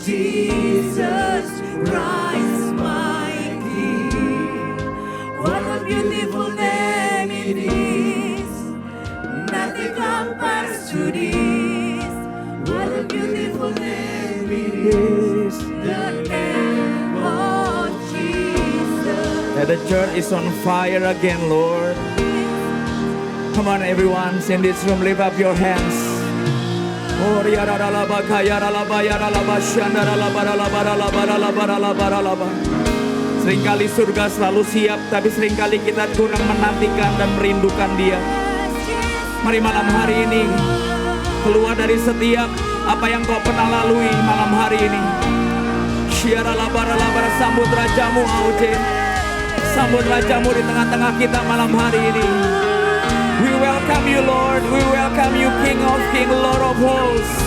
Jesus, Christ my King. What a beautiful name it is. Nothing compares to this. What a beautiful name it is. The name of Jesus. That the church is on fire again, Lord. Come on, everyone, in this room, lift up your hands. Oh, seringkali surga selalu siap, tapi seringkali kita kurang menantikan dan merindukan Dia. Mari malam hari ini keluar dari setiap apa yang kau pernah lalui malam hari ini. Sambut Rajamu, Aujen. Sambut Rajamu di tengah-tengah kita malam hari ini. We welcome you, Lord. We welcome you, King of Kings, Lord of Hosts.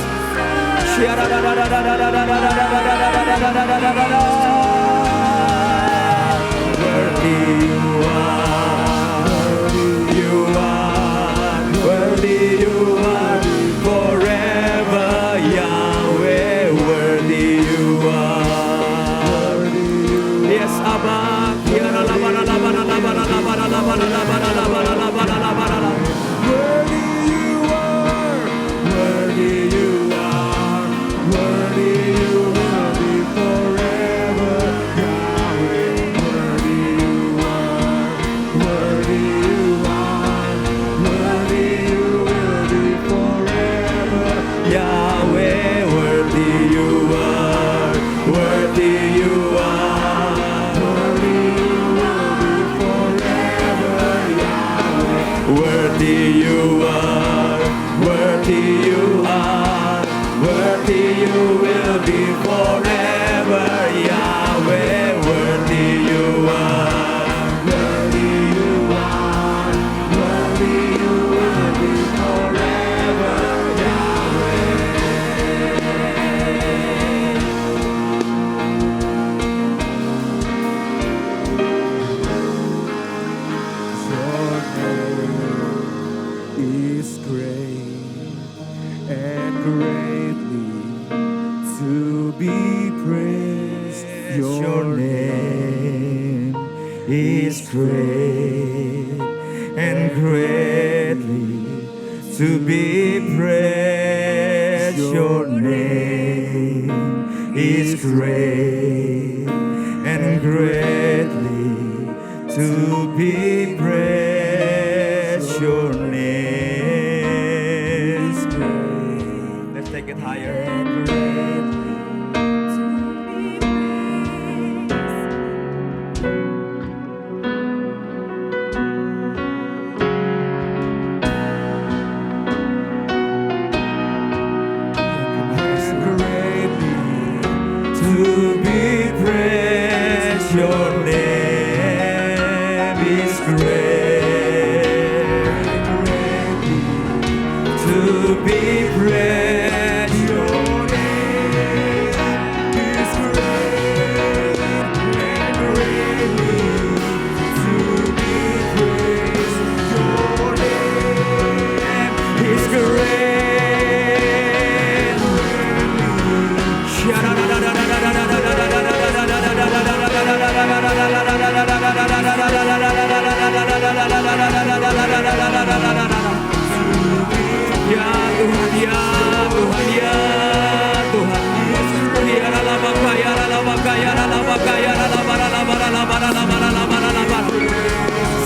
Worthy you are, worthy you are, forever Yahweh. Worthy you are. Yes, Abba.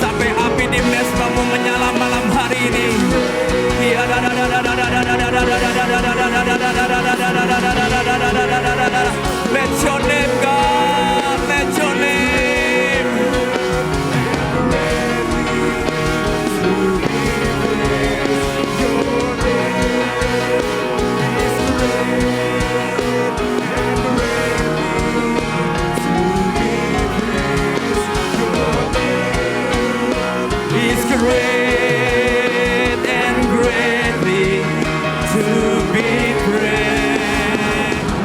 Sampai api di mesbamu menyala malam hari ini. Let your name, God, let your name. He's great and greatly to be praised.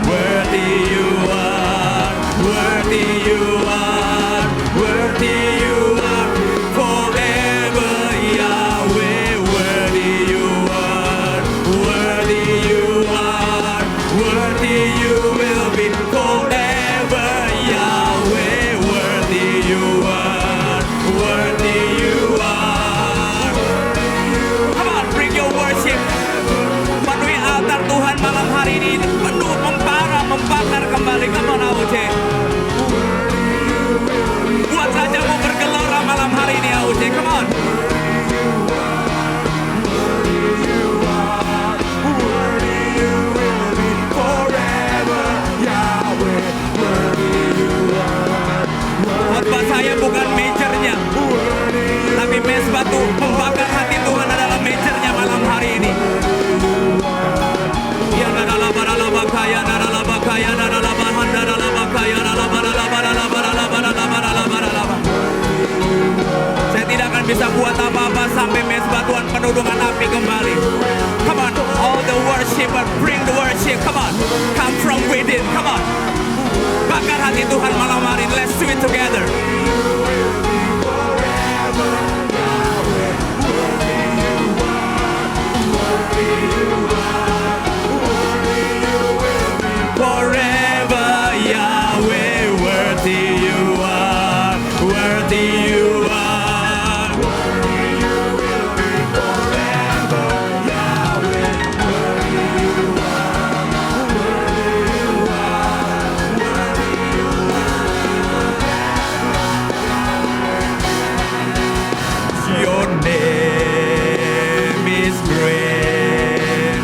Worthy you are, worthy you are, worthy you are, forever Yahweh. Worthy you are, worthy you are, worthy you will be forever, Yahweh. Worthy you are, worthy you are. Come on, bring your worship. Penuhi altar Tuhan malam hari ini, penuh membakar kembali. Come on, AOC. Buat rajamu bergelora malam hari ini, AOC. Come on. Khotbah saya bukan majornya, tapi mesbah tuh membakar hati Tuhan adalah majornya malam hari ini. Ya adalah baralabakaya, baralabakaya, baralabahanda, baralabakaya, baralabakaya. Saya tidak akan bisa buat apa-apa sampai mesbah Tuhan penuh dengan api kembali. Come on, all the worshipers, bring the worship. Come on, come from within. Come on, bakar hati Tuhan malam hari ini. Let's do it together. Forever, Yahweh, worthy you are, worthy you are. Your name is great.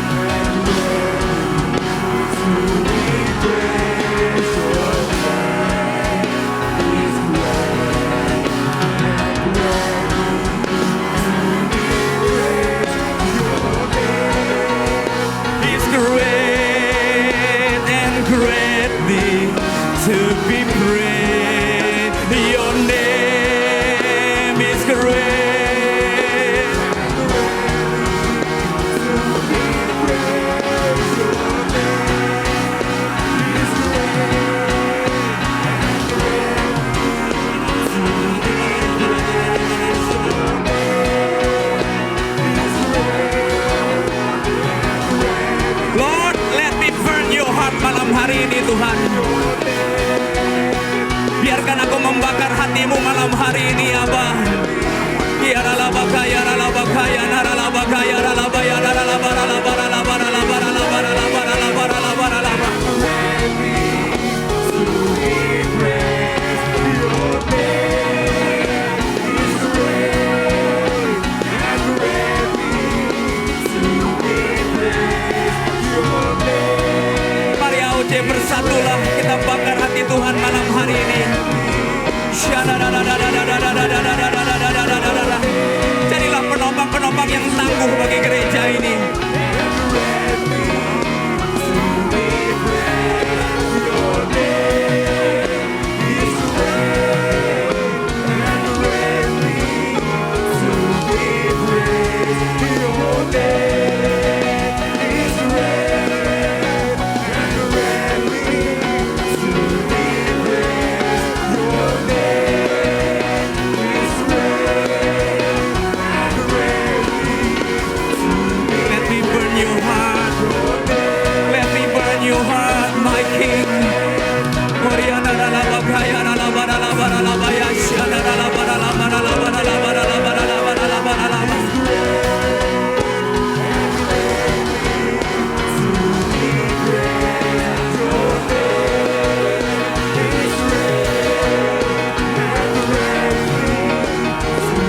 It's great and greatly to be praised. Your name is great. Lord, let me burn your heart malam hari ini Tuhan. Biarkan aku membakar hatimu malam hari ini Abah. Ya ralabakaya, ralabakaya, naralabakaya, ralabaya, ralabara, ralabara, ralabara, ralabara, ralabara, ralabara, ralabara, ralabara. Mari AOC bersatulah, kita bakar hati Tuhan malam hari ini. Jadilah penopang-penopang yang tangguh bagi gereja ini. Let me burn your heart. Let me burn your heart, my King. Mariana ralabakaya, ralabara, ralabara, ralabaya, shana, ralabara, ralabara, ralabara, ralabara, ralabara, ralabara, ralabara.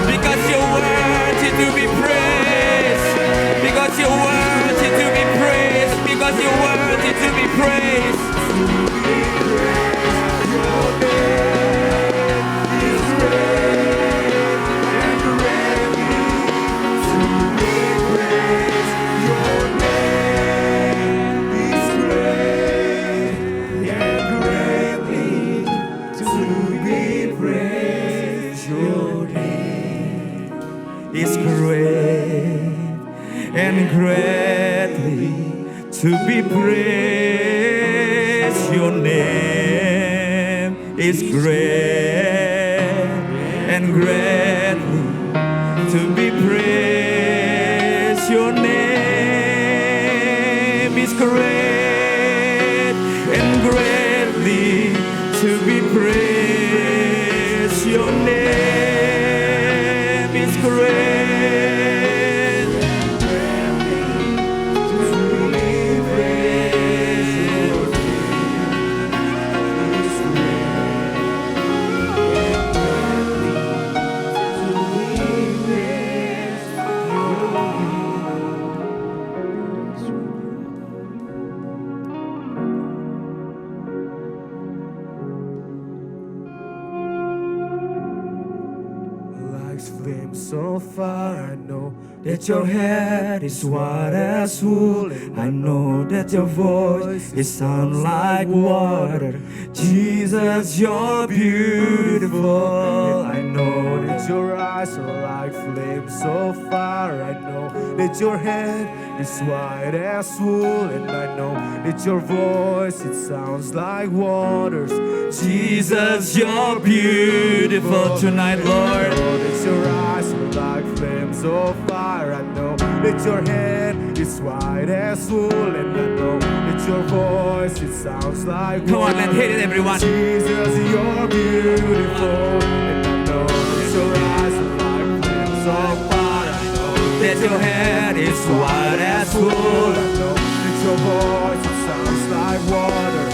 Because you're worthy to be praised. Because you're worthy to be praised. Because you're worthy to be praised. Is great and greatly to be praised. Your name is great and greatly to be praised. Your name is great like flames so far. I know that your head is white as wool. I know that your voice it sounds like water. Jesus, you're beautiful. I know that your eyes are like flames so far. I know that your head is white as wool. And I know that your voice it sounds like waters. Jesus, you're beautiful tonight, Lord. I know that your eyes are like flames of fire. I know that your head is white as wool. And I know that your voice it sounds like Come on, let's hit it, everyone. Jesus, you're beautiful. And I know that your eyes are like flames of fire. I know That your head is white as wool. I know that your voice it sounds like water.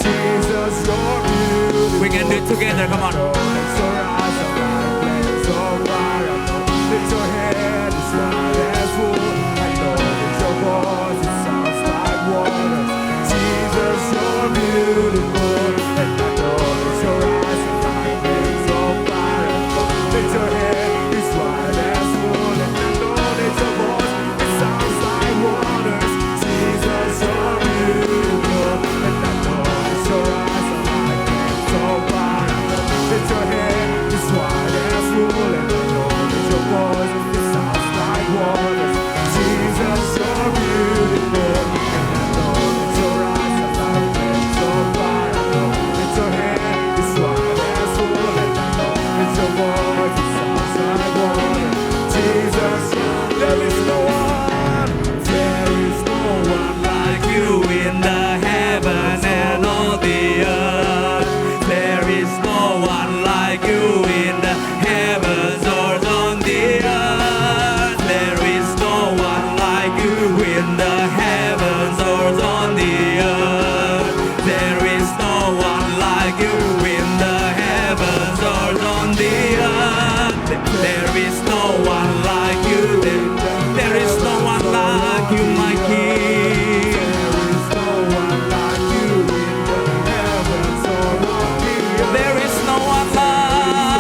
Jesus, you're beautiful. We can do it together, come on. I know that your eyes are like flames of fire. I know that your head is white as wool. I know that your voice it sounds like water. Jesus, you're beautiful. And I know that your eyes are like flames of fire. I know that your head is white as wool. And I know that your voice it sounds like waters. Jesus, you're beautiful. And I know that your eyes are like flames of fire. I know that your head is white as wool. And I know that your voice it sounds like waters. Jesus, you're beautiful. And I know that your eyes are like flames of fire. I know that your head is white as wool. And I know that your voice it sounds like water. Jesus, there is no one, there is no one like you In the heaven and on the earth, there is no one like you in the heavens or on the earth. There is no one like you in the heavens or on the earth. There is no one like you in the heavens or on the earth. There is no one like you. There is no one like you, my King. There is no one like you in the heavens or on the earth. There is no one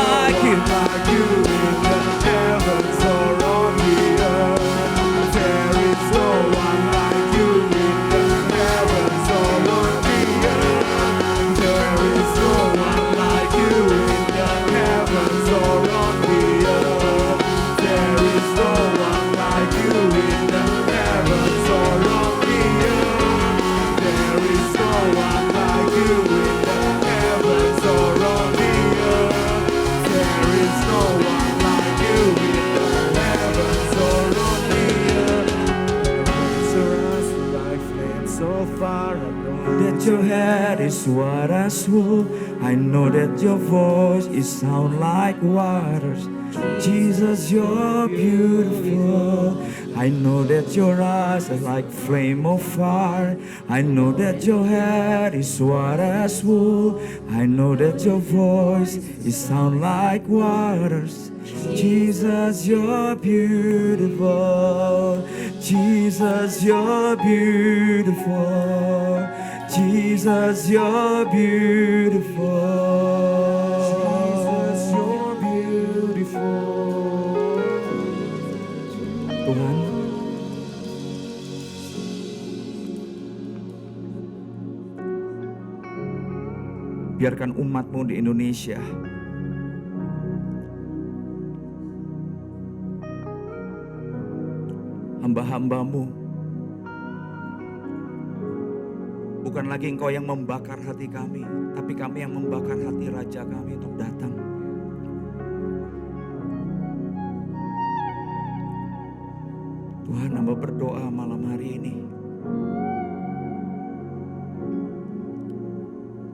like you. Like you in the heavens or on the earth. There is no one like you in the heavens or on the earth. There is no one like you in the heavens or on the earth. There is no one like you in the heavens or on the earth. There is no one like you in the heavens or on the earth. There is no one like you in the heavens or on the earth. Your eyes are like flames so far. I know That your head is white as wool. I know that your voice is sound like waters. Jesus, you're beautiful. I know that your eyes are like flame of fire. I know that your head is white as wool. I know that your voice is sound like waters. Jesus, you're beautiful. Jesus, you're beautiful. Jesus, you're beautiful. Jesus, you're beautiful. Tuhan, biarkan umat-Mu di Indonesia hamba-hamba-Mu bukan lagi Engkau yang membakar hati kami, tapi kami yang membakar hati Raja kami untuk datang. Tuhan, hamba berdoa malam hari ini,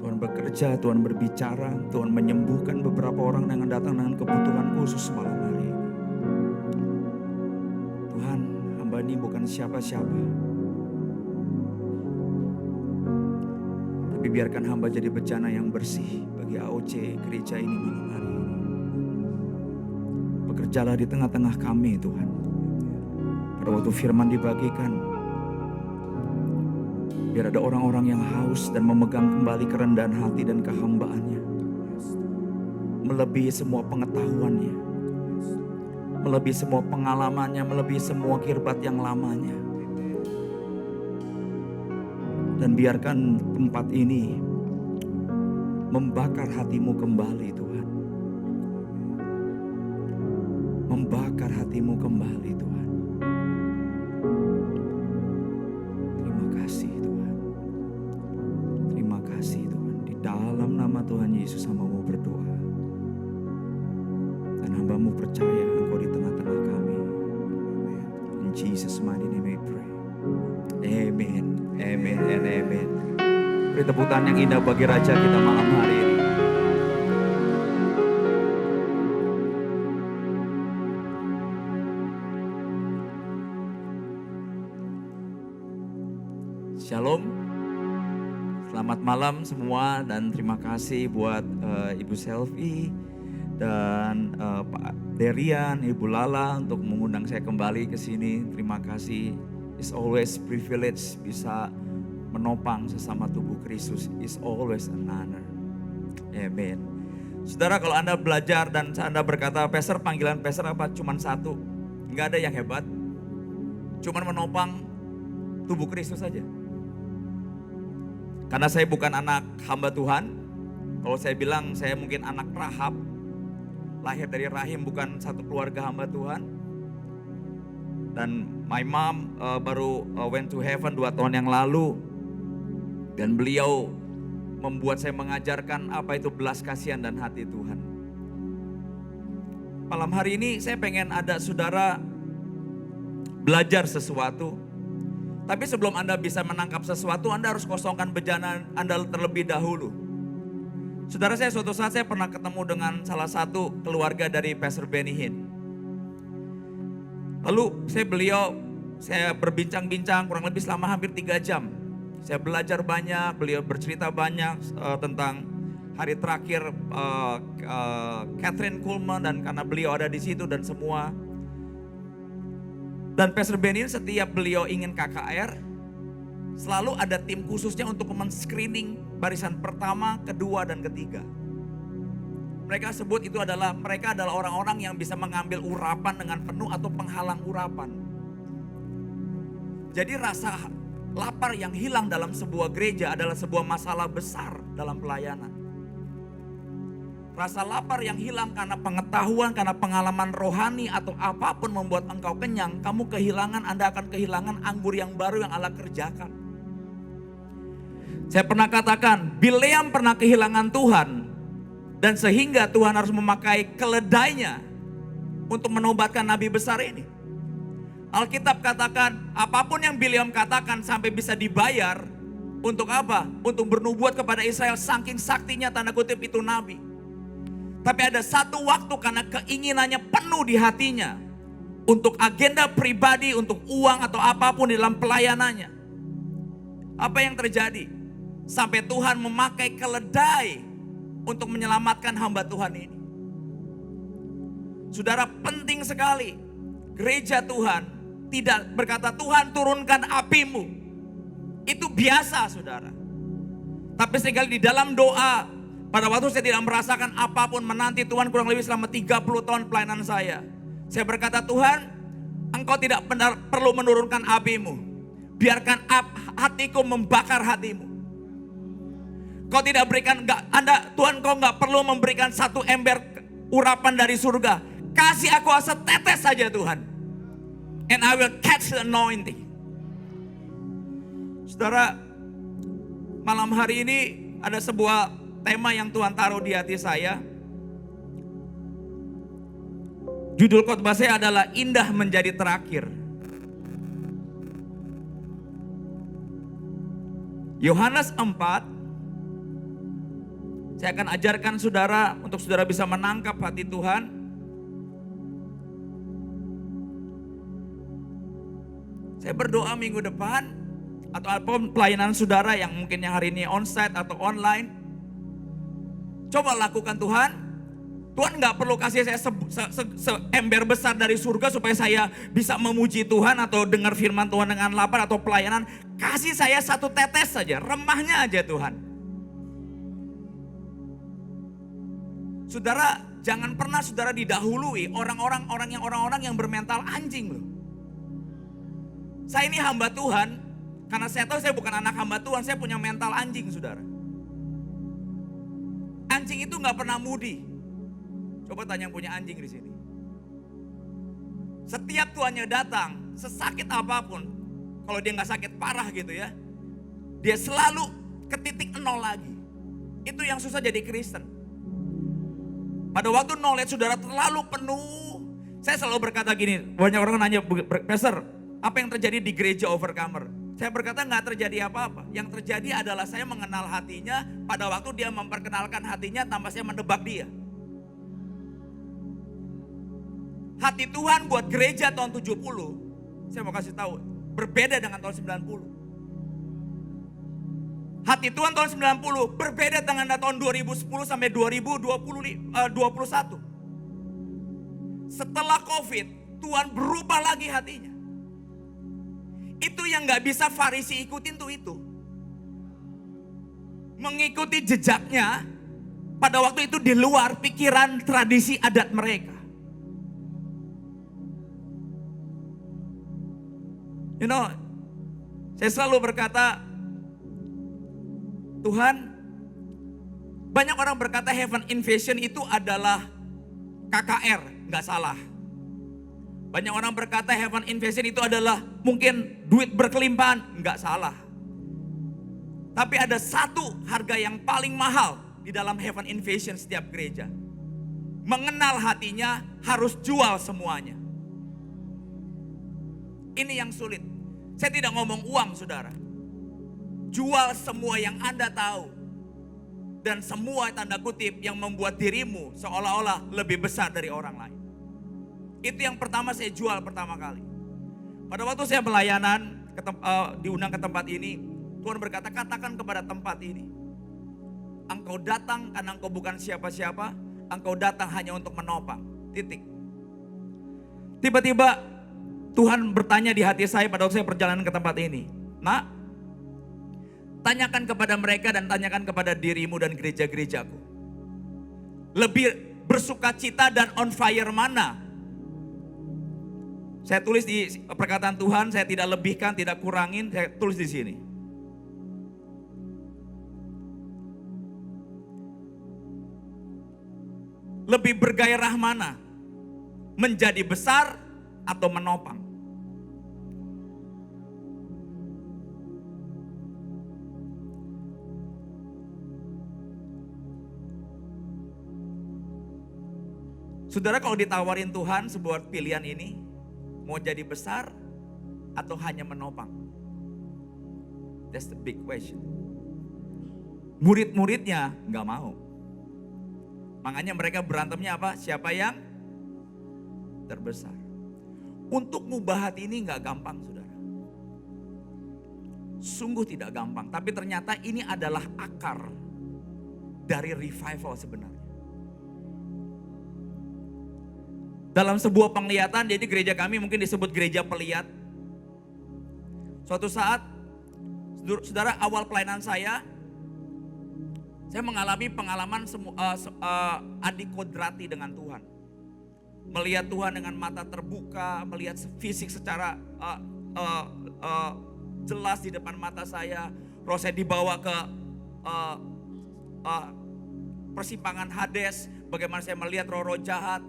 Tuhan bekerja, Tuhan berbicara, Tuhan menyembuhkan beberapa orang yang datang dengan kebutuhan khusus malam hari ini. Tuhan, hamba ini bukan siapa-siapa, tapi biarkan hamba jadi bejana yang bersih bagi AOC gereja ini malam hari ini. Bekerjalah di tengah-tengah kami, Tuhan. Pada waktu firman dibagikan, biar ada orang-orang yang haus dan memegang kembali kerendahan hati dan kehambaannya, melebihi semua pengetahuannya. melebihi semua pengalamannya, melebihi semua kirbat yang lamanya. Dan biarkan tempat ini membakar hatimu kembali Tuhan. Membakar hatimu kembali Tuhan. Terima kasih Tuhan. Terima kasih Tuhan. Di dalam nama Tuhan Yesus hambamu berdoa. Dan hambamu percaya Engkau di tengah-tengah kami. In Jesus mighty name we pray. Amen. Amen and amen. Beri tepuk tangan yang indah bagi Raja kita malam hari ini. Shalom. Selamat malam semua dan terima kasih buat Ibu Selvi dan Pak Derian, Ibu Lala untuk mengundang saya kembali ke sini. Terima kasih. It's always privilege bisa menopang sesama tubuh Kristus. It's always an honor. Amen. Saudara, kalau Anda belajar dan Anda berkata, Pastor, panggilan Pastor apa? Cuman satu. Enggak ada yang hebat. Cuman menopang tubuh Kristus saja. Karena saya bukan anak hamba Tuhan. Kalau saya bilang saya mungkin anak Rahab. Lahir dari rahim bukan satu keluarga hamba Tuhan. Dan my mom baru went to heaven 2 tahun yang lalu. Dan beliau membuat saya mengajarkan apa itu belas kasihan dan hati Tuhan. Malam hari ini saya pengen ada saudara belajar sesuatu. Tapi sebelum Anda bisa menangkap sesuatu, Anda harus kosongkan bejana Anda terlebih dahulu. Saudara, saya suatu saat saya pernah ketemu dengan salah satu keluarga dari Pastor Benny Hinn. Lalu saya berbincang-bincang kurang lebih selama hampir 3 jam. Saya belajar banyak, beliau bercerita banyak tentang hari terakhir Catherine Kuhlman dan karena beliau ada di situ dan semua. Dan Pastor Benny setiap beliau ingin KKR, selalu ada tim khususnya untuk men-screening barisan pertama, kedua, dan ketiga. Mereka sebut itu mereka adalah orang-orang yang bisa mengambil urapan dengan penuh atau penghalang urapan. Jadi rasa lapar yang hilang dalam sebuah gereja adalah sebuah masalah besar dalam pelayanan. Rasa lapar yang hilang karena pengetahuan, karena pengalaman rohani atau apapun membuat engkau kenyang, Anda akan kehilangan anggur yang baru yang Allah kerjakan. Saya pernah katakan, Bileam pernah kehilangan Tuhan. Dan sehingga Tuhan harus memakai keledainya untuk menobatkan nabi besar ini. Alkitab katakan apapun yang Bileam katakan sampai bisa dibayar. Untuk apa? Untuk bernubuat kepada Israel saking saktinya tanda kutip itu nabi. Tapi ada satu waktu karena keinginannya penuh di hatinya. Untuk agenda pribadi, untuk uang atau apapun di dalam pelayanannya. Apa yang terjadi? Sampai Tuhan memakai keledai untuk menyelamatkan hamba Tuhan ini. Saudara, penting sekali gereja Tuhan tidak berkata Tuhan turunkan apimu. Itu biasa saudara. Tapi sekali di dalam doa, pada waktu saya tidak merasakan apapun menanti Tuhan kurang lebih selama 30 tahun pelayanan saya. Saya berkata Tuhan, Engkau tidak perlu menurunkan apimu. Biarkan hatiku membakar hatimu. Kau tidak berikan, Tuhan kau nggak perlu memberikan satu ember urapan dari surga. Kasih aku setetes saja Tuhan. And I will catch the anointing. Saudara, malam hari ini ada sebuah tema yang Tuhan taruh di hati saya. Judul khotbah saya adalah Indah Menjadi Terakhir. Yohanes 4. Saya akan ajarkan saudara untuk saudara bisa menangkap hati Tuhan. Saya berdoa minggu depan atau apapun pelayanan saudara yang mungkin yang hari ini onsite atau online. Coba lakukan Tuhan. Tuhan gak perlu kasih saya seember besar dari surga supaya saya bisa memuji Tuhan atau dengar firman Tuhan dengan lapar atau pelayanan. Kasih saya satu tetes saja, remahnya aja Tuhan. Saudara, jangan pernah saudara didahului orang-orang yang bermental anjing loh. Saya ini hamba Tuhan, karena saya tahu saya bukan anak hamba Tuhan, saya punya mental anjing, saudara. Anjing itu nggak pernah mudi. Coba tanya yang punya anjing di sini. Setiap tuannya datang, sesakit apapun, kalau dia nggak sakit parah gitu ya, dia selalu ke titik nol lagi. Itu yang susah jadi Kristen. Pada waktu knowledge saudara terlalu penuh, saya selalu berkata gini, banyak orang nanya, Pastor, apa yang terjadi di gereja Overcomer? Saya berkata nggak terjadi apa-apa. Yang terjadi adalah saya mengenal hatinya, pada waktu dia memperkenalkan hatinya tanpa saya menebak dia. Hati Tuhan buat gereja tahun 70, saya mau kasih tahu, berbeda dengan tahun 90. Hati Tuhan tahun 90 berbeda dengan tahun 2010 sampai 2021. Setelah COVID, Tuhan berubah lagi hatinya. Itu yang gak bisa Farisi ikutin tuh itu. Mengikuti jejaknya pada waktu itu di luar pikiran tradisi adat mereka. You know, saya selalu berkata, Tuhan, banyak orang berkata Heaven Invasion itu adalah KKR, nggak salah. Banyak orang berkata Heaven Invasion itu adalah mungkin duit berkelimpahan, nggak salah. Tapi ada satu harga yang paling mahal di dalam Heaven Invasion setiap gereja. Mengenal hatinya harus jual semuanya. Ini yang sulit. Saya tidak ngomong uang, saudara. Jual semua yang Anda tahu. Dan semua tanda kutip yang membuat dirimu seolah-olah lebih besar dari orang lain. Itu yang pertama saya jual pertama kali. Pada waktu saya pelayanan, diundang ke tempat ini, Tuhan berkata, katakan kepada tempat ini, engkau datang karena engkau bukan siapa-siapa, engkau datang hanya untuk menopang. Titik. Tiba-tiba Tuhan bertanya di hati saya pada waktu saya perjalanan ke tempat ini. Nak, tanyakan kepada mereka dan tanyakan kepada dirimu dan gereja-gerejaku. Lebih bersukacita dan on fire mana? Saya tulis di perkataan Tuhan, saya tidak lebihkan, tidak kurangin, saya tulis di sini. Lebih bergairah mana? Menjadi besar atau menopang? Saudara, kalau ditawarin Tuhan sebuah pilihan ini, mau jadi besar atau hanya menopang? That's the big question. Murid-muridnya nggak mau. Makanya mereka berantemnya apa? Siapa yang terbesar? Untuk ngubah hati ini nggak gampang, saudara. Sungguh tidak gampang. Tapi ternyata ini adalah akar dari revival sebenarnya. Dalam sebuah penglihatan, jadi gereja kami mungkin disebut gereja pelihat. Suatu saat, saudara, awal pelayanan saya mengalami pengalaman adikodrati dengan Tuhan. Melihat Tuhan dengan mata terbuka, melihat fisik secara jelas di depan mata saya. Roh saya dibawa ke persimpangan Hades, bagaimana saya melihat roh-roh jahat.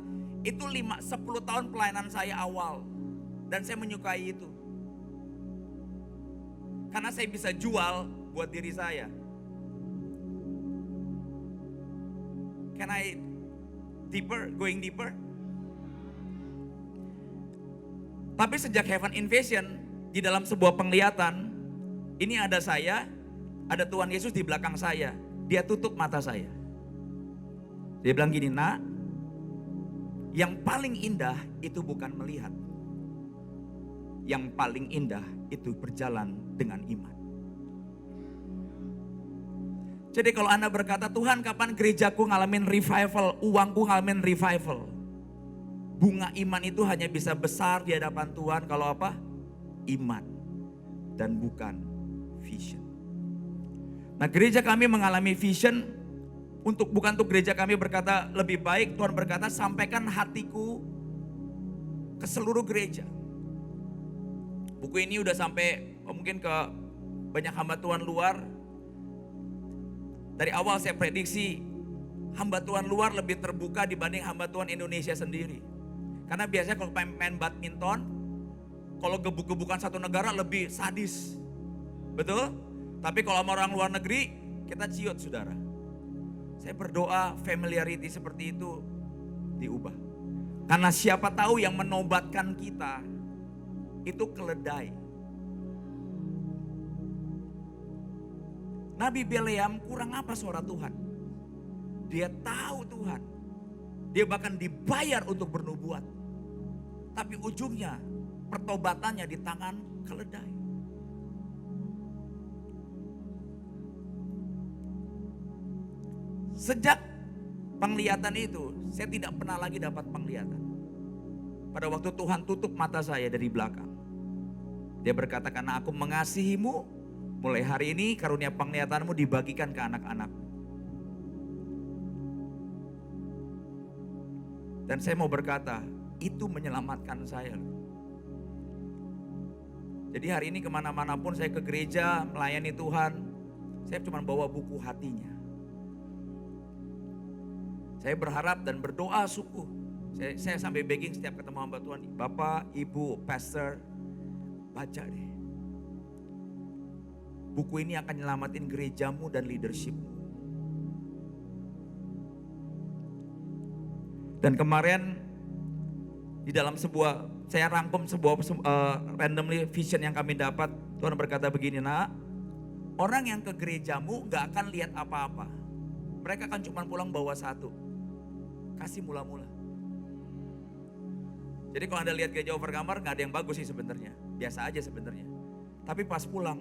Itu 10 tahun pelayanan saya awal. Dan saya menyukai itu. Karena saya bisa jual buat diri saya. Can I going deeper? Tapi sejak Heaven Invasion, di dalam sebuah penglihatan, ini ada saya, ada Tuhan Yesus di belakang saya. Dia tutup mata saya. Dia bilang gini, nak, yang paling indah itu bukan melihat. Yang paling indah itu berjalan dengan iman. Jadi kalau Anda berkata, Tuhan kapan gerejaku ngalamin revival, uangku ngalamin revival. Bunga iman itu hanya bisa besar di hadapan Tuhan kalau apa? Iman dan bukan vision. Nah, gereja kami mengalami vision bukan untuk gereja kami berkata lebih baik, Tuhan berkata sampaikan hatiku ke seluruh gereja. Buku ini udah sampai mungkin ke banyak hamba Tuhan luar. Dari awal saya prediksi hamba Tuhan luar lebih terbuka dibanding hamba Tuhan Indonesia sendiri. Karena biasanya kalau main badminton, kalau gebuk-gebukan satu negara lebih sadis. Betul? Tapi kalau sama orang luar negeri, kita ciut saudara. Saya berdoa familiarity seperti itu diubah. Karena siapa tahu yang menobatkan kita itu keledai. Nabi Bileam kurang apa suara Tuhan? Dia tahu Tuhan. Dia bahkan dibayar untuk bernubuat. Tapi ujungnya pertobatannya di tangan keledai. Sejak penglihatan itu, saya tidak pernah lagi dapat penglihatan. Pada waktu Tuhan tutup mata saya dari belakang. Dia berkata, karena aku mengasihimu, mulai hari ini karunia penglihatanmu dibagikan ke anak-anak. Dan saya mau berkata, itu menyelamatkan saya. Jadi hari ini kemana-mana pun saya ke gereja, melayani Tuhan, saya cuma bawa buku hatinya. Saya berharap dan berdoa sungguh. Saya sampai begging setiap ketemu hamba Tuhan, Bapak, Ibu, Pastor, baca deh. Buku ini akan nyelamatin gerejamu dan leadershipmu. Dan kemarin di dalam saya rangkum sebuah randomly vision yang kami dapat. Tuhan berkata begini, nak, orang yang ke gerejamu gak akan lihat apa-apa. Mereka akan cuma pulang bawa satu. Kasih mula-mula. Jadi kalau Anda lihat gereja overcomer gak ada yang bagus sih sebenarnya. Biasa aja sebenarnya. Tapi pas pulang,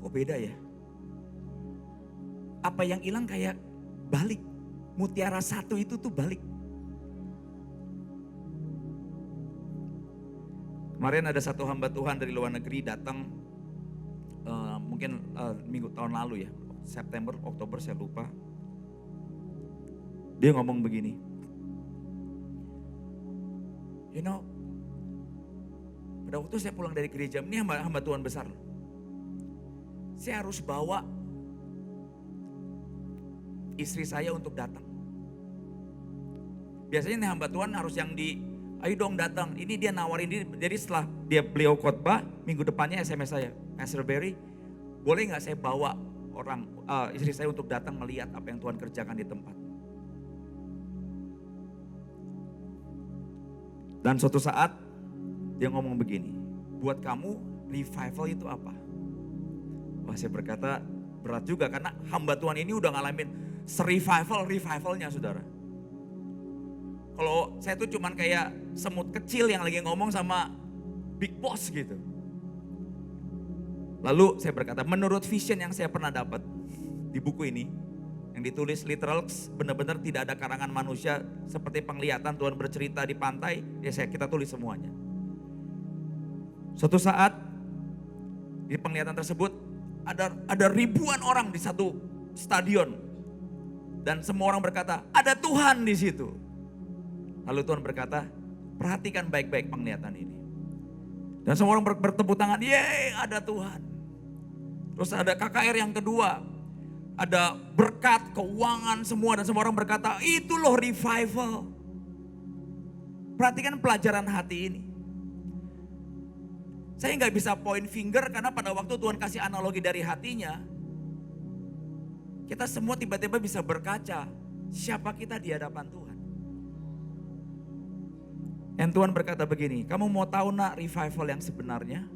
kok beda ya? Apa yang hilang kayak balik. Mutiara satu itu tuh balik. Kemarin ada satu hamba Tuhan dari luar negeri datang, mungkin tahun lalu ya, September, Oktober saya lupa. Dia ngomong begini, you know, pada waktu saya pulang dari gereja, ini hamba Tuhan besar. Saya harus bawa istri saya untuk datang. Biasanya nih hamba Tuhan harus yang ayo dong datang. Ini dia nawarin diri. Jadi setelah beliau khotbah, minggu depannya SMS saya, Pastor Barry, boleh gak saya bawa istri saya untuk datang melihat apa yang Tuhan kerjakan di tempat. Dan suatu saat dia ngomong begini, buat kamu revival itu apa? Wah, saya berkata berat juga karena hamba Tuhan ini udah ngalamin revivalnya saudara. Kalau saya tuh cuman kayak semut kecil yang lagi ngomong sama big boss gitu. Lalu saya berkata, menurut vision yang saya pernah dapat di buku ini, yang ditulis literal, benar-benar tidak ada karangan manusia, seperti penglihatan Tuhan bercerita di pantai, ya kita tulis semuanya. Suatu saat di penglihatan tersebut ada ribuan orang di satu stadion dan semua orang berkata, ada Tuhan di situ. Lalu Tuhan berkata, perhatikan baik-baik penglihatan ini. Dan semua orang bertepuk tangan, yeay ada Tuhan. Terus ada KKR yang kedua, ada berkat, keuangan semua, dan semua orang berkata, itu loh revival. Perhatikan pelajaran hati ini. Saya gak bisa point finger karena pada waktu Tuhan kasih analogi dari hatinya, kita semua tiba-tiba bisa berkaca, siapa kita di hadapan Tuhan. Dan Tuhan berkata begini, kamu mau tahu nak revival yang sebenarnya?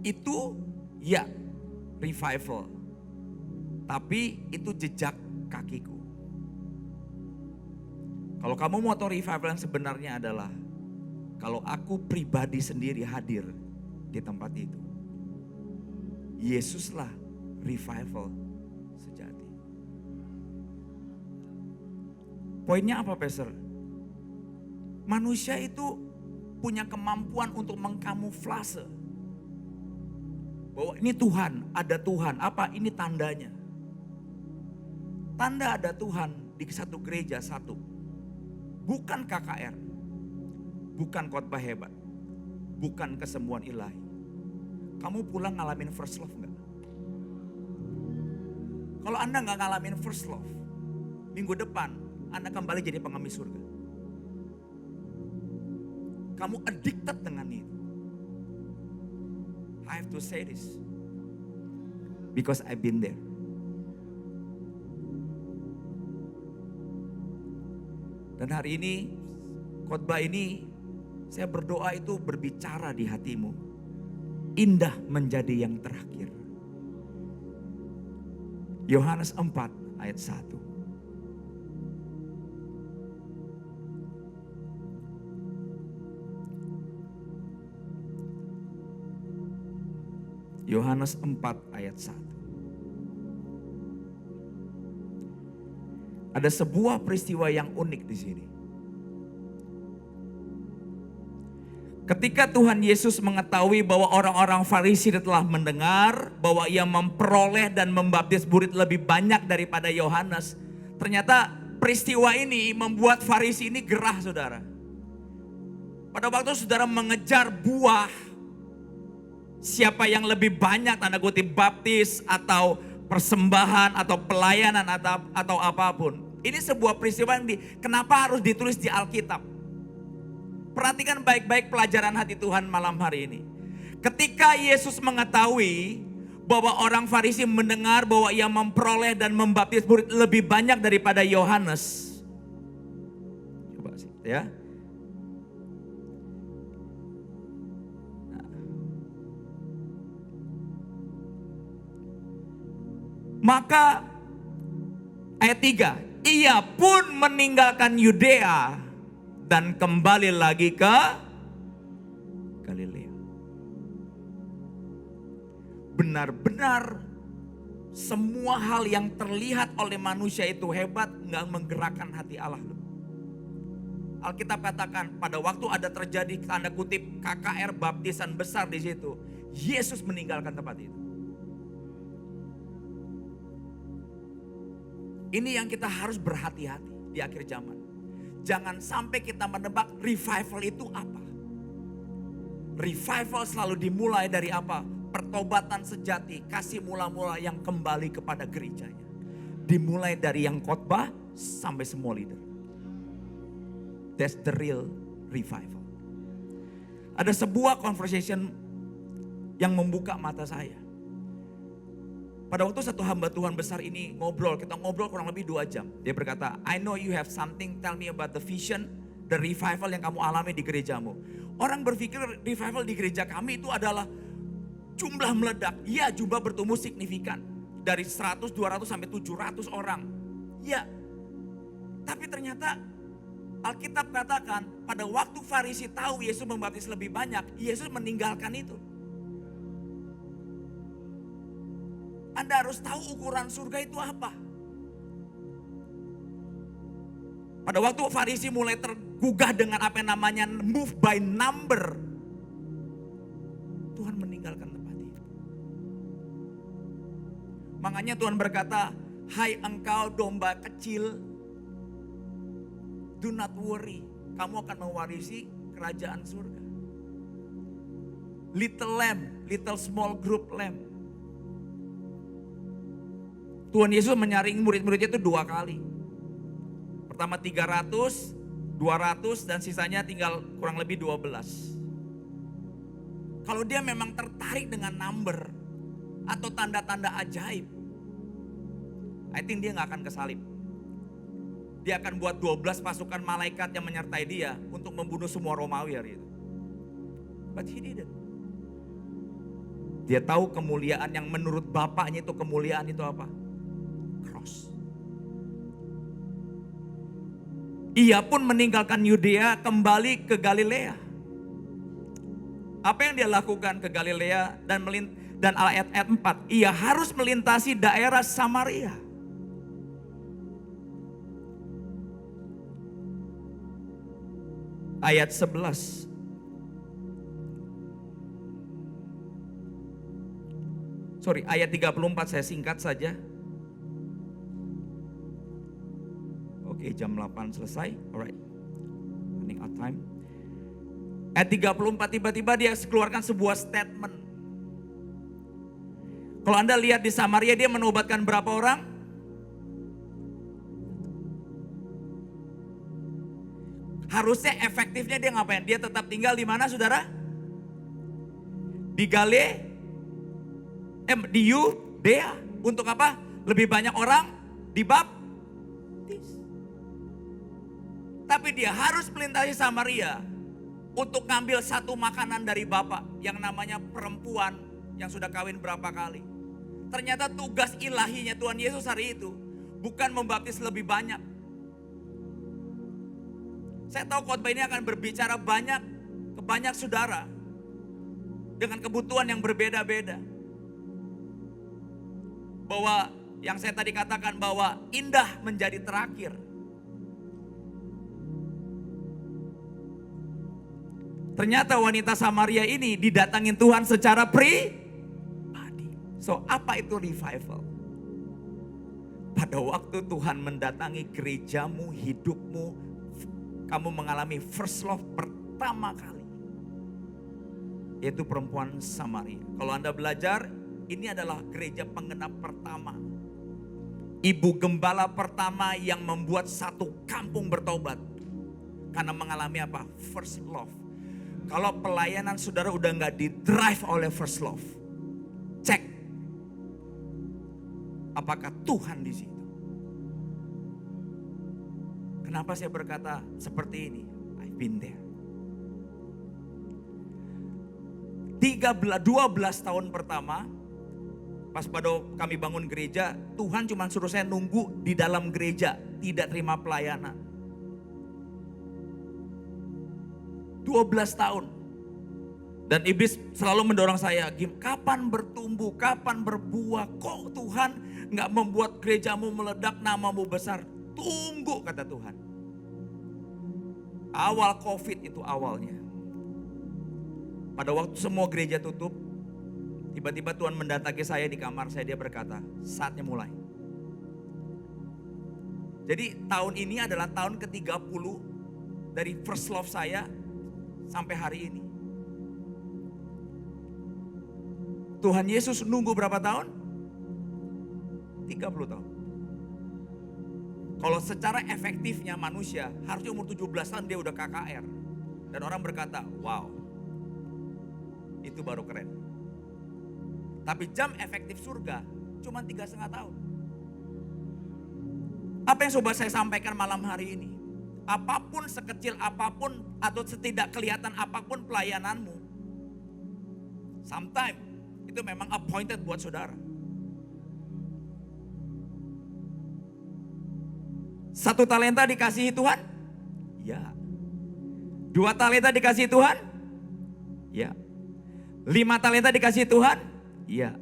Itu ya revival, tapi itu jejak kakiku. Kalau kamu mau tahu revival yang sebenarnya adalah kalau aku pribadi sendiri hadir di tempat itu. Yesuslah revival sejati. Poinnya apa, Pastor? Manusia itu punya kemampuan untuk mengkamuflase. Bahwa ini Tuhan, ada Tuhan. Apa? Ini tandanya. Tanda ada Tuhan di satu gereja satu. Bukan KKR. Bukan khotbah hebat. Bukan kesembuhan ilahi. Kamu pulang ngalamin first love enggak? Kalau Anda nggak ngalamin first love, minggu depan Anda kembali jadi pengemis surga. Kamu addicted dengan itu. I have to say this. Because I've been there. Dan hari ini, khotbah ini, saya berdoa itu berbicara di hatimu. Indah menjadi yang terakhir. Yohanes 4 ayat 1. Yohanes 4 ayat 1. Ada sebuah peristiwa yang unik di sini. Ketika Tuhan Yesus mengetahui bahwa orang-orang Farisi telah mendengar bahwa ia memperoleh dan membaptis murid lebih banyak daripada Yohanes, ternyata peristiwa ini membuat Farisi ini gerah, saudara. Pada waktu saudara mengejar buah, siapa yang lebih banyak tanda kutip baptis atau persembahan atau pelayanan atau apapun. Ini sebuah peristiwa yang kenapa harus ditulis di Alkitab. Perhatikan baik-baik pelajaran hati Tuhan malam hari ini. Ketika Yesus mengetahui bahwa orang Farisi mendengar bahwa ia memperoleh dan membaptis murid lebih banyak daripada Yohanes. Coba sih ya. Maka ayat 3, ia pun meninggalkan Yudea dan kembali lagi ke Galilea. Benar-benar semua hal yang terlihat oleh manusia itu hebat, nggak menggerakkan hati Allah. Alkitab katakan pada waktu ada terjadi tanda kutip KKR baptisan besar di situ, Yesus meninggalkan tempat itu. Ini yang kita harus berhati-hati di akhir zaman. Jangan sampai kita menebak revival itu apa. Revival selalu dimulai dari apa? Pertobatan sejati, kasih mula-mula yang kembali kepada gerejanya. Dimulai dari yang khotbah sampai semua leader. That's the real revival. Ada sebuah conversation yang membuka mata saya. Pada waktu satu hamba Tuhan besar ini kita ngobrol kurang lebih 2 jam. Dia berkata, I know you have something, tell me about the vision, the revival yang kamu alami di gerejamu. Orang berpikir revival di gereja kami itu adalah jumlah meledak. Iya, jumlah bertumbuh signifikan. Dari 100, 200 sampai 700 orang. Ya, tapi ternyata Alkitab katakan pada waktu Farisi tahu Yesus membaptis lebih banyak, Yesus meninggalkan itu. Anda harus tahu ukuran surga itu apa. Pada waktu Farisi mulai tergugah dengan apa yang namanya move by number, Tuhan meninggalkan tempat itu. Makanya Tuhan berkata, hai engkau domba kecil, do not worry, kamu akan mewarisi kerajaan surga. Little lamb, little small group lamb. Tuhan Yesus menyaring murid-muridnya itu 2 kali. Pertama 300, 200 dan sisanya tinggal kurang lebih 12. Kalau dia memang tertarik dengan number atau tanda-tanda ajaib, I think dia gak akan kesalib. Dia akan buat 12 pasukan malaikat yang menyertai dia untuk membunuh semua Romawi hari itu. But he didn't. Dia tahu kemuliaan yang menurut bapaknya itu kemuliaan itu apa? Cross. Ia pun meninggalkan Yudea kembali ke Galilea. Apa yang dia lakukan ke Galilea dan ayat 4, ia harus melintasi daerah Samaria. Ayat 11. ayat 34 saya singkat saja. Oke, jam 8 selesai. Alright. Running out time. Ayat 34 tiba-tiba dia keluarkan sebuah statement. Kalau Anda lihat di Samaria dia menobatkan berapa orang? Harusnya efektifnya dia ngapain? Dia tetap tinggal di mana saudara? Di di Yudea. Untuk apa? Lebih banyak orang dibaptis. Tapi dia harus melintasi Samaria untuk ngambil satu makanan dari Bapak yang namanya perempuan yang sudah kawin berapa kali. Ternyata tugas ilahinya Tuhan Yesus hari itu bukan membaptis lebih banyak. Saya tahu khotbah ini akan berbicara ke banyak saudara dengan kebutuhan yang berbeda-beda. Bahwa yang saya tadi katakan bahwa indah menjadi terakhir. Ternyata wanita Samaria ini didatangin Tuhan secara pribadi. So apa itu revival? Pada waktu Tuhan mendatangi gerejamu, hidupmu, kamu mengalami first love pertama kali. Yaitu perempuan Samaria. Kalau Anda belajar, ini adalah gereja penggenap pertama. Ibu gembala pertama yang membuat satu kampung bertobat. Karena mengalami apa? First love. Kalau pelayanan saudara udah gak di-drive oleh first love, cek. Apakah Tuhan di situ? Kenapa saya berkata seperti ini? I've been there. 12 tahun pertama, pas pada kami bangun gereja, Tuhan cuma suruh saya nunggu di dalam gereja, tidak terima pelayanan. 12 tahun. Dan iblis selalu mendorong saya, kapan bertumbuh, kapan berbuah, kok Tuhan gak membuat gerejamu meledak, namamu besar. Tunggu, kata Tuhan. Awal COVID itu awalnya. Pada waktu semua gereja tutup, tiba-tiba Tuhan mendatangi saya di kamar saya, dia berkata, saatnya mulai. Jadi tahun ini adalah tahun ke-30 dari first love saya sampai hari ini. Tuhan Yesus nunggu berapa tahun? 30 tahun. Kalau secara efektifnya manusia, harusnya umur 17 tahun dia udah KKR. Dan orang berkata, wow, itu baru keren. Tapi jam efektif surga cuma 3,5 tahun. Apa yang coba saya sampaikan malam hari ini? Apapun, sekecil apapun atau setidak kelihatan apapun pelayananmu, sometimes itu memang appointed buat saudara. Satu talenta dikasihi Tuhan? Ya. 2 talenta dikasihi Tuhan? Ya. 5 talenta dikasihi Tuhan? Ya.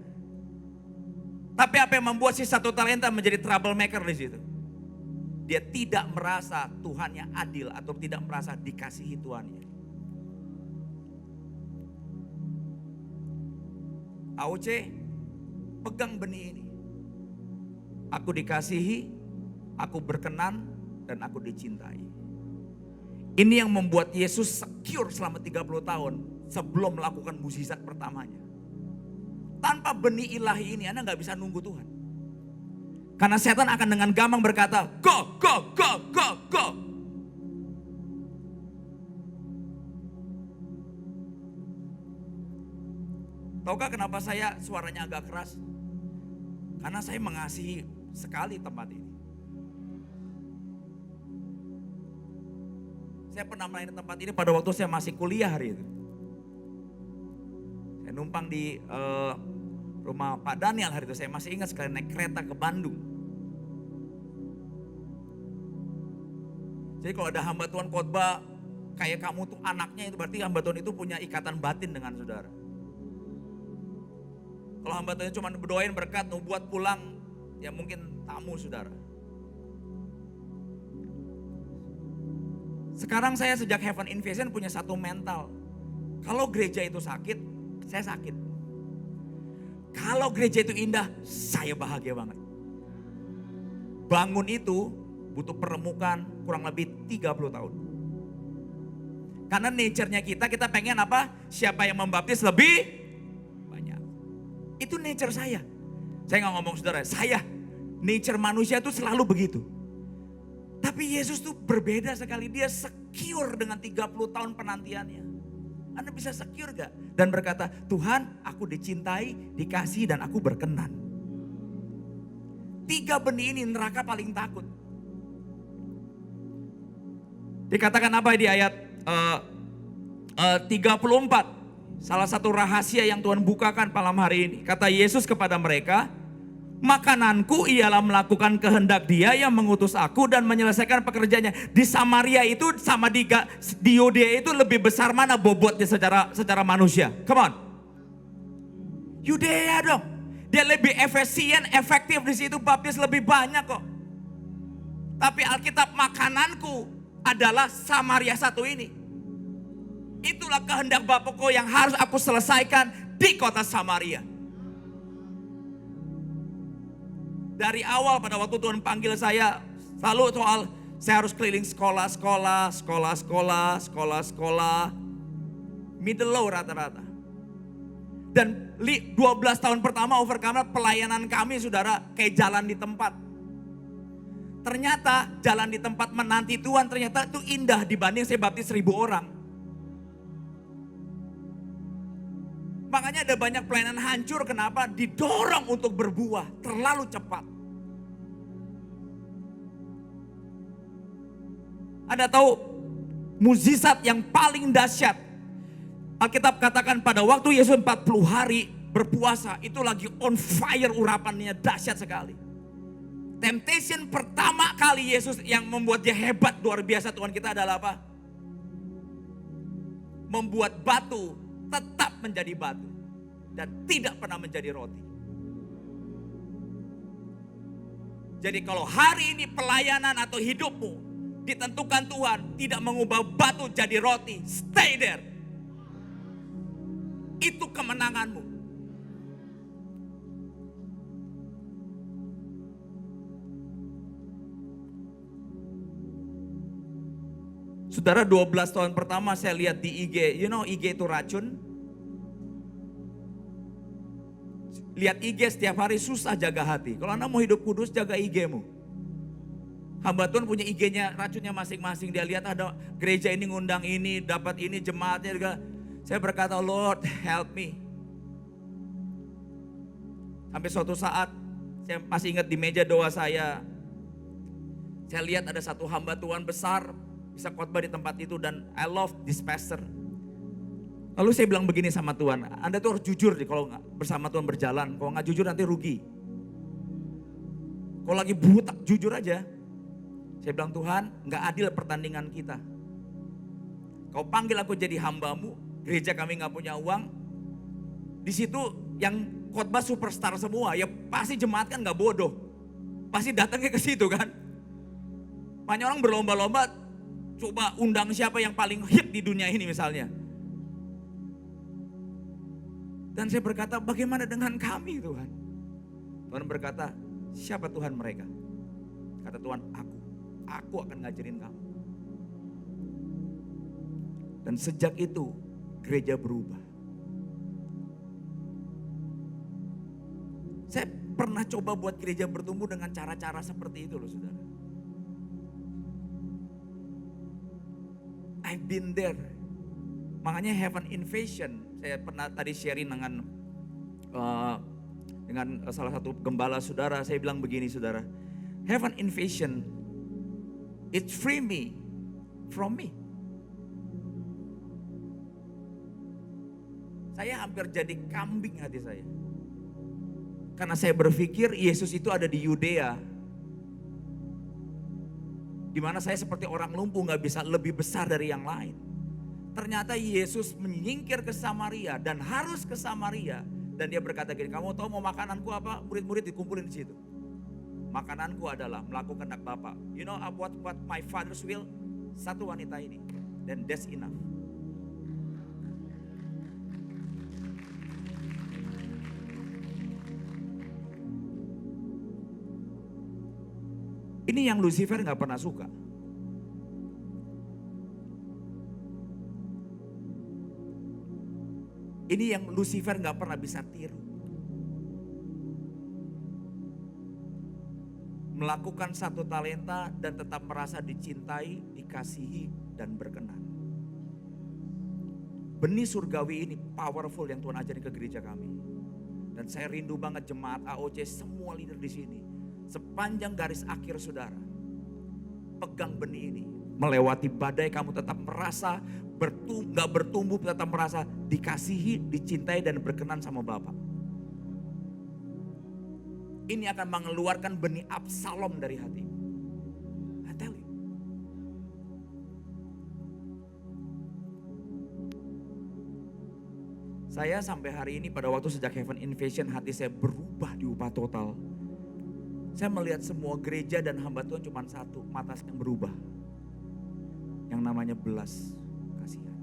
Tapi apa yang membuat si 1 talenta menjadi troublemaker di situ? Dia tidak merasa Tuhannya adil atau tidak merasa dikasihi Tuhannya. AOC, pegang benih ini. Aku dikasihi, aku berkenan, dan aku dicintai. Ini yang membuat Yesus secure selama 30 tahun sebelum melakukan mukjizat pertamanya. Tanpa benih ilahi ini Anda gak bisa nunggu Tuhan. Karena setan akan dengan gampang berkata, go, go, go, go, go. Tahukah kenapa saya suaranya agak keras? Karena saya mengasihi sekali tempat ini. Saya pernah melayani tempat ini pada waktu saya masih kuliah hari itu. Saya numpang di rumah Pak Daniel hari itu. Saya masih ingat sekali naik kereta ke Bandung. Jadi kalau ada hamba Tuhan khotbah kayak kamu tuh anaknya, itu berarti hamba Tuhan itu punya ikatan batin dengan saudara. Kalau hamba Tuhan cuma berdoain berkat, buat pulang, ya mungkin tamu saudara. Sekarang saya sejak Heaven Invasion punya satu mental. Kalau gereja itu sakit, saya sakit. Kalau gereja itu indah, saya bahagia banget. Bangun itu butuh peremukan kurang lebih 30 tahun. Karena nature-nya kita pengen apa? Siapa yang membaptis lebih banyak. Itu nature saya. Saya nggak ngomong saudara, saya. Nature manusia itu selalu begitu. Tapi Yesus tuh berbeda sekali. Dia secure dengan 30 tahun penantiannya. Anda bisa secure gak? Dan berkata, Tuhan aku dicintai, dikasih dan aku berkenan. 3 benih ini neraka paling takut. Dikatakan apa di ayat 34. Salah satu rahasia yang Tuhan bukakan malam hari ini. Kata Yesus kepada mereka, makananku ialah melakukan kehendak Dia yang mengutus aku dan menyelesaikan pekerjaannya. Di Samaria itu sama di Yudea itu lebih besar mana bobotnya secara manusia? Come on. Yudea dong. Dia lebih efisien, efektif di situ, baptis lebih banyak kok. Tapi Alkitab makananku adalah Samaria satu ini. Itulah kehendak Bapakku yang harus aku selesaikan di kota Samaria. Dari awal pada waktu Tuhan panggil saya, selalu soal saya harus keliling sekolah, middle low rata-rata. Dan 12 tahun pertama overcomer pelayanan kami saudara kayak jalan di tempat. Ternyata jalan di tempat menanti Tuhan ternyata itu indah dibanding saya baptis 1000 orang. Makanya ada banyak pelayanan hancur, kenapa? Didorong untuk berbuah terlalu cepat. Anda tahu mukjizat yang paling dahsyat. Alkitab katakan pada waktu Yesus 40 hari berpuasa itu lagi on fire, urapannya dahsyat sekali. Temptation pertama kali Yesus yang membuat dia hebat luar biasa Tuhan kita adalah apa? Membuat batu tetap menjadi batu dan tidak pernah menjadi roti. Jadi kalau hari ini pelayanan atau hidupmu ditentukan Tuhan tidak mengubah batu jadi roti, stay there. Itu kemenanganmu. Saudara, 12 tahun pertama saya lihat di IG, IG itu racun. Lihat IG setiap hari susah jaga hati. Kalau Anda mau hidup kudus, jaga IG-mu. Hamba Tuhan punya IG-nya, racunnya masing-masing. Dia lihat ada gereja ini ngundang ini, dapat ini, jemaatnya juga. Saya berkata, Lord help me. Sampai suatu saat, saya masih ingat di meja doa saya lihat ada satu hamba Tuhan besar, bisa khotbah di tempat itu dan I love this pastor. Lalu saya bilang begini sama Tuhan, Anda tuh harus jujur nih kalau bersama Tuhan berjalan. Kalau nggak jujur nanti rugi. Kalau lagi butak, jujur aja. Saya bilang, Tuhan nggak adil pertandingan kita. Kau panggil aku jadi hambamu, gereja kami nggak punya uang. Di situ yang khotbah superstar semua, ya pasti jemaat kan nggak bodoh. Pasti datangnya ke situ kan. Banyak orang berlomba-lomba, coba undang siapa yang paling hit di dunia ini misalnya. Dan saya berkata, bagaimana dengan kami Tuhan? Tuhan berkata, siapa Tuhan mereka? Kata Tuhan, aku akan ngajarin kamu. Dan sejak itu gereja berubah. Saya pernah coba buat gereja bertumbuh dengan cara-cara seperti itu loh saudara. I've been there. Makanya Heaven Invasion, saya pernah tadi sharing dengan salah satu gembala saudara, saya bilang begini saudara, Heaven Invasion, it free me from me. Saya hampir jadi kambing hati saya. Karena saya berpikir Yesus itu ada di Yudea. Di mana saya seperti orang lumpuh gak bisa lebih besar dari yang lain. Ternyata Yesus menyingkir ke Samaria dan harus ke Samaria. Dan dia berkata gini, kamu tahu mau makananku apa? Murid-murid dikumpulin di situ. Makananku adalah melakukan kehendak Bapa. You know what my father's will? Satu wanita ini. Dan that's enough. Ini yang Lucifer gak pernah suka. Ini yang Lucifer gak pernah bisa tiru. Melakukan satu talenta dan tetap merasa dicintai, dikasihi, dan berkenan. Benih surgawi ini powerful yang Tuhan ajari ke gereja kami. Dan saya rindu banget jemaat AOC, semua leader di sini. Sepanjang garis akhir saudara, pegang benih ini. Melewati badai kamu tetap merasa gak bertumbuh, tetap merasa dikasihi, dicintai, dan berkenan sama Bapa. Ini akan mengeluarkan benih Absalom dari hati. I tell you. Saya sampai hari ini pada waktu sejak Heaven Invasion hati saya berubah diubah total. Saya melihat semua gereja dan hamba Tuhan cuma satu, mata saya yang berubah. Yang namanya belas kasihan.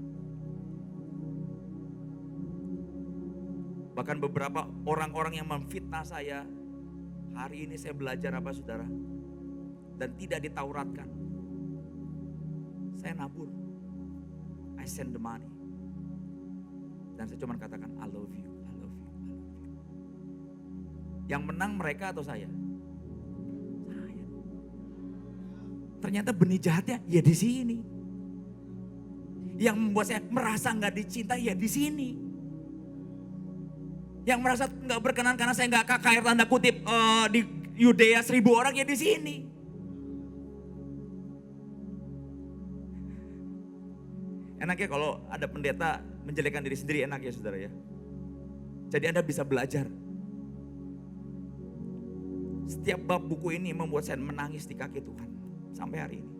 Bahkan beberapa orang-orang yang memfitnah saya, hari ini saya belajar apa saudara? Dan tidak ditauratkan. Saya nabur. I send the money. Dan saya cuma katakan I love you, I love you, I love you. Yang menang mereka atau saya? Saya. Ternyata benih jahatnya ya di sini. Yang membuat saya merasa gak dicintai ya di sini. Yang merasa gak berkenan karena saya gak KKR tanda kutip di Yudea 1000 orang ya di sini. Enaknya kalau ada pendeta menjelekkan diri sendiri, enak ya saudara ya. Jadi Anda bisa belajar. Setiap bab buku ini membuat saya menangis di kaki Tuhan. Sampai hari ini.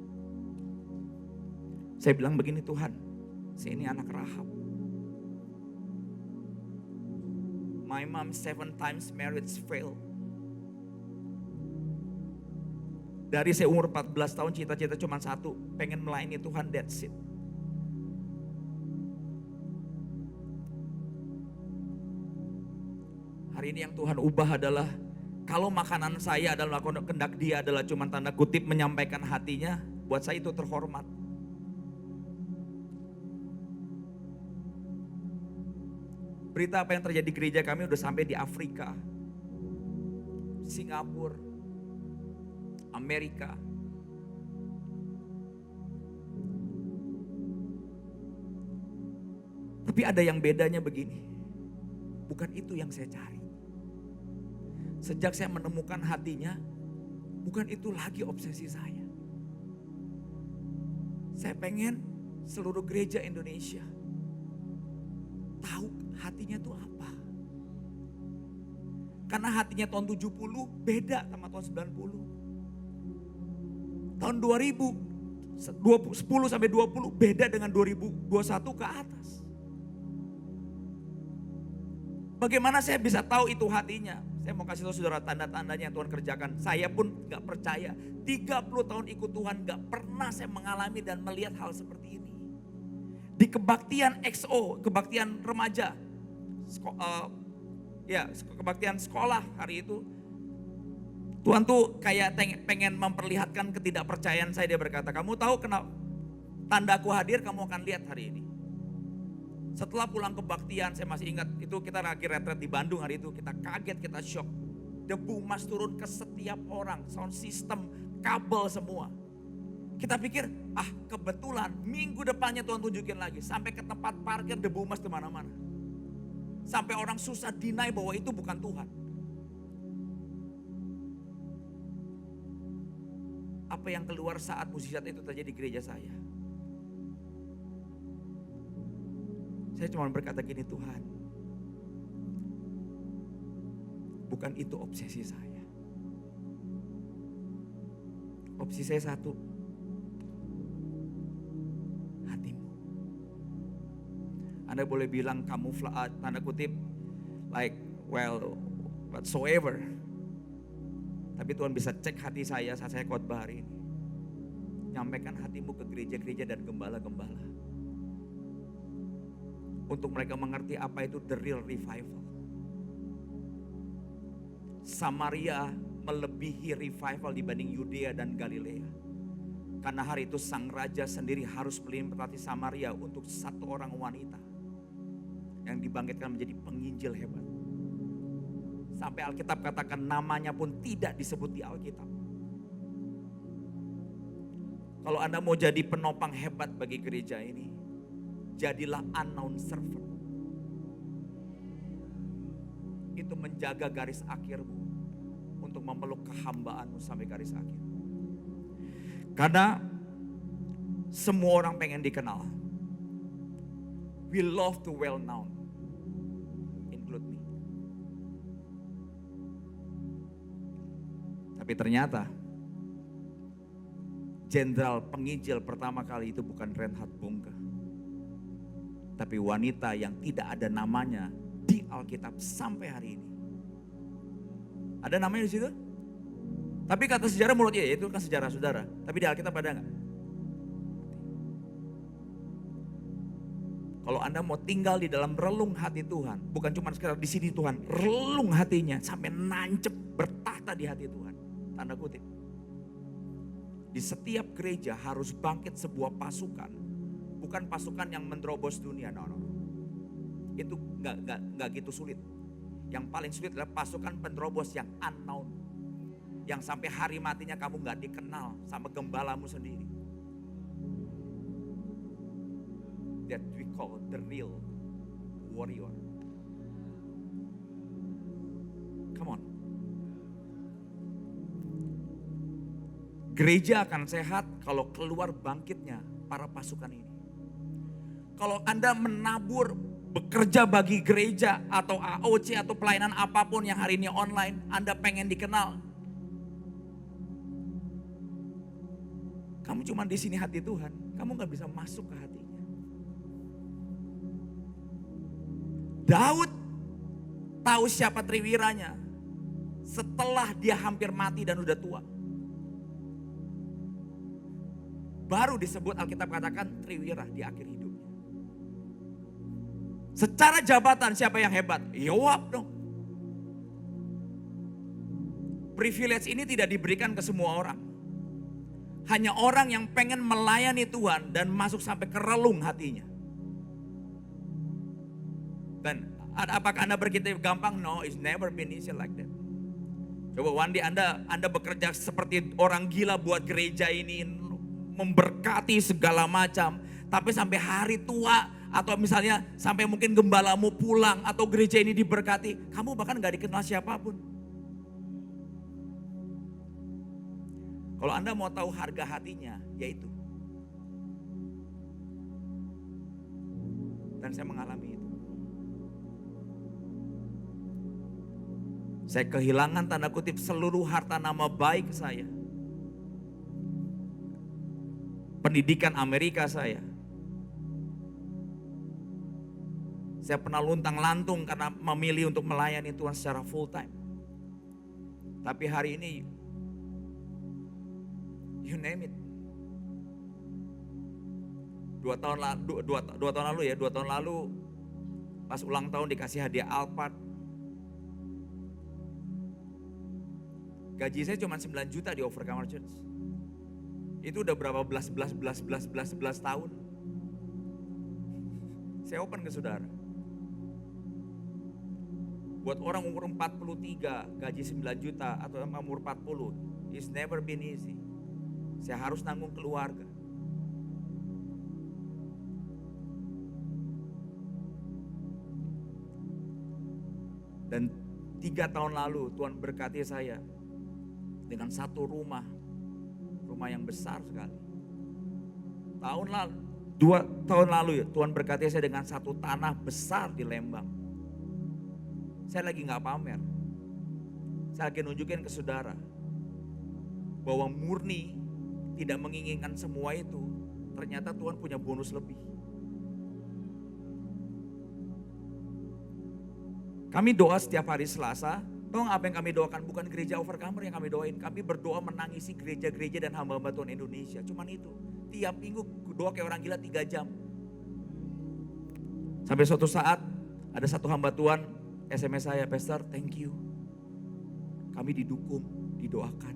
Saya bilang begini, Tuhan, saya ini anak Rahab. My mom 7 times marriage failed. Dari saya umur 14 tahun cita-cita cuma satu, pengen melayani Tuhan, that's it. Hari ini yang Tuhan ubah adalah kalau makanan saya adalah kehendak Dia adalah cuma tanda kutip menyampaikan hatinya, buat saya itu terhormat. Berita apa yang terjadi di gereja kami udah sampai di Afrika, Singapura, Amerika. Tapi ada yang bedanya begini, bukan itu yang saya cari. Sejak saya menemukan hatinya, bukan itu lagi obsesi saya. Saya pengen seluruh gereja Indonesia tahu hatinya itu apa. Karena hatinya tahun 70 beda sama tahun 90. Tahun 2000, 10 sampai 20 beda dengan 2021 ke atas. Bagaimana saya bisa tahu itu hatinya? Saya mau kasih tahu saudara tanda-tandanya yang Tuhan kerjakan. Saya pun gak percaya. 30 tahun ikut Tuhan gak pernah saya mengalami dan melihat hal seperti ini. Di kebaktian XO, kebaktian remaja. Kebaktian sekolah hari itu. Tuhan tuh kayak pengen memperlihatkan ketidakpercayaan saya. Dia berkata, kamu tahu kenapa tandaku hadir kamu akan lihat hari ini. Setelah pulang kebaktian, saya masih ingat itu kita lagi retret di Bandung hari itu. Kita kaget, kita shock. Debu emas turun ke setiap orang, sound system, kabel semua. Kita pikir, kebetulan minggu depannya Tuhan tunjukin lagi. Sampai ke tempat parkir debu emas di mana-mana. Sampai orang susah deny bahwa itu bukan Tuhan. Apa yang keluar saat mukjizat itu terjadi di gereja saya? Saya cuma berkata gini, Tuhan, bukan itu obsesi saya. Obsesi saya satu, hatimu. Anda boleh bilang kamu tanda kutip, like whatsoever. Tapi Tuhan bisa cek hati saya saat saya khotbah hari ini. Nyampaikan hatimu ke gereja-gereja dan gembala-gembala. Untuk mereka mengerti apa itu the real revival. Samaria melebihi revival dibanding Yudea dan Galilea. Karena hari itu sang raja sendiri harus melintasi Samaria untuk satu orang wanita yang dibangkitkan menjadi penginjil hebat. Sampai Alkitab katakan namanya pun tidak disebut di Alkitab. Kalau Anda mau jadi penopang hebat bagi gereja ini, jadilah unknown servant. Itu menjaga garis akhirmu untuk memeluk kehambaanmu sampai garis akhir. Karena semua orang pengen dikenal. We love to well known. Include me. Tapi ternyata jenderal penginjil pertama kali itu bukan Reinhard Bonnke, tapi wanita yang tidak ada namanya di Alkitab sampai hari ini. Ada namanya di situ? Tapi kata sejarah menurut ya itu kan sejarah saudara. Tapi di Alkitab ada nggak? Kalau Anda mau tinggal di dalam relung hati Tuhan, bukan cuma sekedar di sini Tuhan, relung hatinya sampai nancep bertahta di hati Tuhan. Tanda kutip. Di setiap gereja harus bangkit sebuah pasukan, bukan pasukan yang menerobos dunia, no. Itu nggak gitu sulit. Yang paling sulit adalah pasukan penerobos yang unknown, yang sampai hari matinya kamu nggak dikenal sama gembalamu sendiri. That we call the real warrior. Come on. Gereja akan sehat kalau keluar bangkitnya para pasukan ini. Kalau Anda menabur bekerja bagi gereja atau AOC atau pelayanan apapun yang hari ini online, Anda pengen dikenal. Kamu cuma di sini hati Tuhan, kamu gak bisa masuk ke hatinya. Daud tahu siapa Triwiranya setelah dia hampir mati dan udah tua. Baru disebut Alkitab katakan Triwira di akhir hidupnya. Secara jabatan siapa yang hebat? Yoab dong. Privilege ini tidak diberikan ke semua orang. Hanya orang yang pengen melayani Tuhan dan masuk sampai ke relung hatinya. Dan apakah Anda berkata gampang? No, it's never been easy like that. Coba one day Anda bekerja seperti orang gila buat gereja ini, memberkati segala macam. Tapi sampai hari tua atau misalnya sampai mungkin gembalamu pulang atau gereja ini diberkati, kamu bahkan gak dikenal siapapun. Kalau Anda mau tahu harga hatinya, yaitu. Dan saya mengalami itu. Saya kehilangan tanda kutip seluruh harta nama baik saya. Pendidikan Amerika saya. Saya pernah luntang lantung karena memilih untuk melayani Tuhan secara full time. Tapi hari ini, you name it. 2 tahun lalu pas ulang tahun dikasih hadiah Alphard. Gaji saya cuma 9 juta di Overcomer Church. Itu udah berapa belas tahun. Saya open ke saudara. Buat orang umur 43 gaji 9 juta atau umur 40, it's never been easy. Saya harus nanggung keluarga. Dan 3 tahun lalu Tuhan berkati saya dengan satu rumah yang besar sekali. 2 tahun lalu ya Tuhan berkati saya dengan satu tanah besar di Lembang. Saya lagi gak pamer. Saya lagi nunjukin ke saudara bahwa murni tidak menginginkan semua itu. Ternyata Tuhan punya bonus lebih. Kami doa setiap hari Selasa. Tahu apa yang kami doakan? Bukan gereja Overcomer yang kami doain. Kami berdoa menangisi gereja-gereja dan hamba-hamba Tuhan Indonesia. Cuman itu. Tiap minggu doa kayak orang gila 3 jam. Sampai suatu saat ada satu hamba Tuhan SMS saya, Pastor, thank you. Kami didukung. didoakan.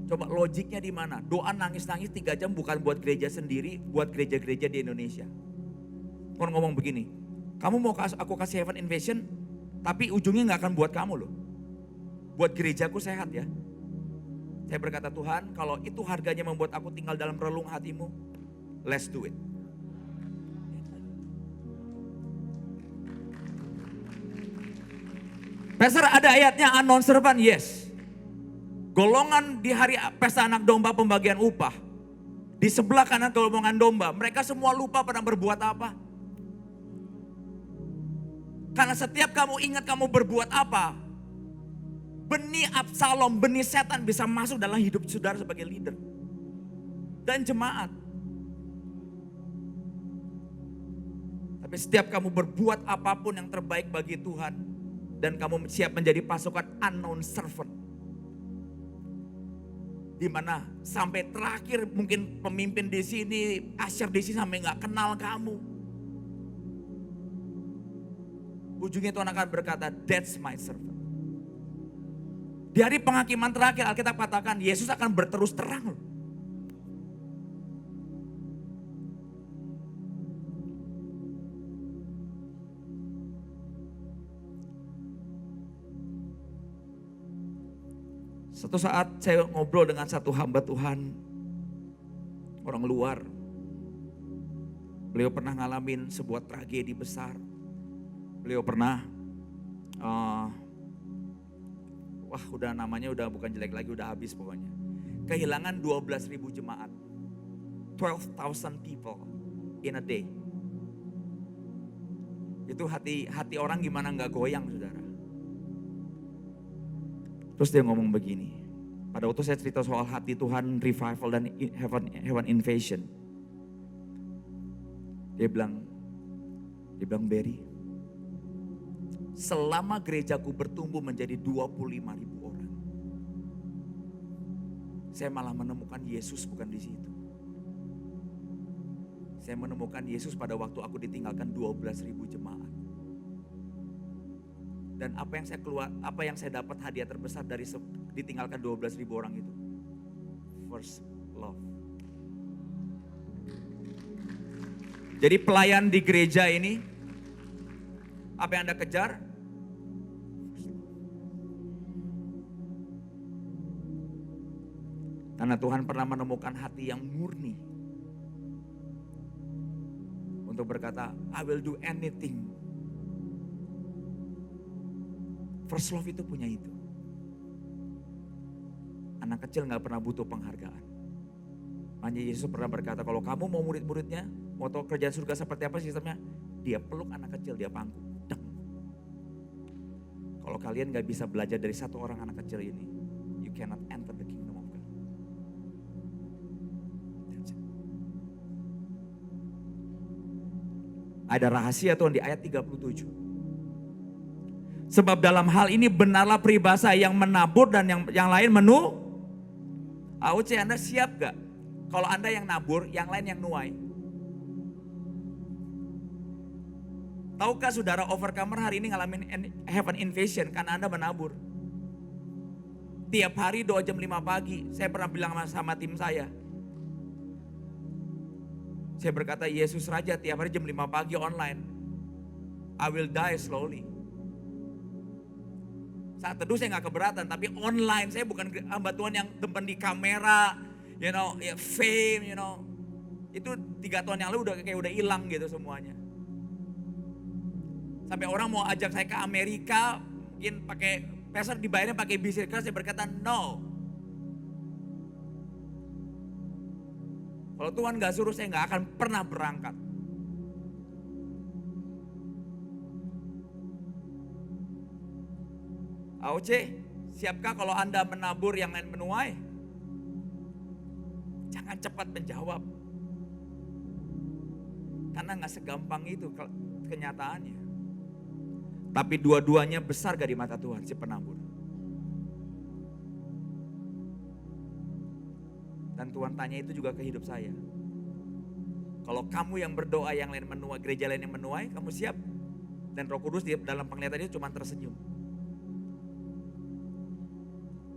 Coba logiknya di mana? Doa nangis-nangis 3 jam bukan buat gereja sendiri, buat gereja-gereja di Indonesia. Orang ngomong begini, kamu mau aku kasih Heaven Invasion, tapi ujungnya gak akan buat kamu loh. Buat gerejaku sehat ya. Saya berkata, Tuhan, kalau itu harganya membuat aku tinggal dalam relung hatimu, let's do it. Pastor, ada ayatnya unknown servant? Yes. Golongan di hari pesta anak domba pembagian upah. Di sebelah kanan golongan domba, mereka semua lupa pernah berbuat apa. Karena setiap kamu ingat kamu berbuat apa, benih Absalom, benih setan bisa masuk dalam hidup saudara sebagai leader. Dan jemaat. Tapi setiap kamu berbuat apapun yang terbaik bagi Tuhan, dan kamu siap menjadi pasukan unknown servant. Di mana sampai terakhir mungkin pemimpin di sini, asyir di sini sampai nggak kenal kamu. Ujungnya Tuhan akan berkata, that's my servant. Di hari penghakiman terakhir Alkitab katakan Yesus akan berterus terang. Satu saat saya ngobrol dengan satu hamba Tuhan, orang luar. Beliau pernah ngalamin sebuah tragedi besar. Beliau pernah, udah namanya udah bukan jelek lagi, udah habis pokoknya. Kehilangan 12.000 jemaat. 12,000 people in a day. Itu hati orang gimana gak goyang, saudara. Terus dia ngomong begini, pada waktu saya cerita soal hati Tuhan, revival dan heaven invasion. Dia bilang, Barry, selama gerejaku bertumbuh menjadi 25.000 orang, saya malah menemukan Yesus bukan di situ. Saya menemukan Yesus pada waktu aku ditinggalkan 12.000 jemaat. Dan apa yang saya dapat hadiah terbesar dari ditinggalkan 12.000 orang itu? First love. Jadi pelayan di gereja ini, apa yang Anda kejar? Karena Tuhan pernah menemukan hati yang murni. Untuk berkata, I will do anything. First love itu punya itu. Anak kecil gak pernah butuh penghargaan. Makanya Yesus pernah berkata, kalau kamu mau murid-muridnya, mau tahu kerjaan surga seperti apa sistemnya, dia peluk anak kecil, dia pangku. Deng. Kalau kalian gak bisa belajar dari satu orang anak kecil ini, you cannot enter the kingdom of God. That's it. Ada rahasia Tuhan di ayat 37. Sebab dalam hal ini benarlah peribahasa yang menabur dan yang lain menu. Auce, Anda siap gak? Kalau Anda yang nabur, yang lain yang nuai. Tahukah saudara overcomer hari ini ngalamin heaven invasion karena Anda menabur. Tiap hari doa jam 5 pagi. Saya pernah bilang sama tim saya. Saya berkata, Yesus Raja tiap hari jam 5 pagi online. I will die slowly. Saat teduh saya gak keberatan, tapi online saya bukan hamba Tuhan yang depan di kamera, fame, Itu 3 tahun yang lalu udah hilang gitu semuanya. Sampai orang mau ajak saya ke Amerika, mungkin pakai pastor dibayarnya pakai bisnis keras, saya berkata no. Kalau Tuhan gak suruh saya gak akan pernah berangkat. AOC, siapkah kalau Anda menabur yang lain menuai? Jangan cepat menjawab. Karena gak segampang itu kenyataannya. Tapi dua-duanya besar gak di mata Tuhan, si penabur. Dan Tuhan tanya itu juga ke hidup saya. Kalau kamu yang berdoa yang lain menuai, gereja lain yang menuai, kamu siap? Dan Roh Kudus dalam penglihatan itu cuma tersenyum.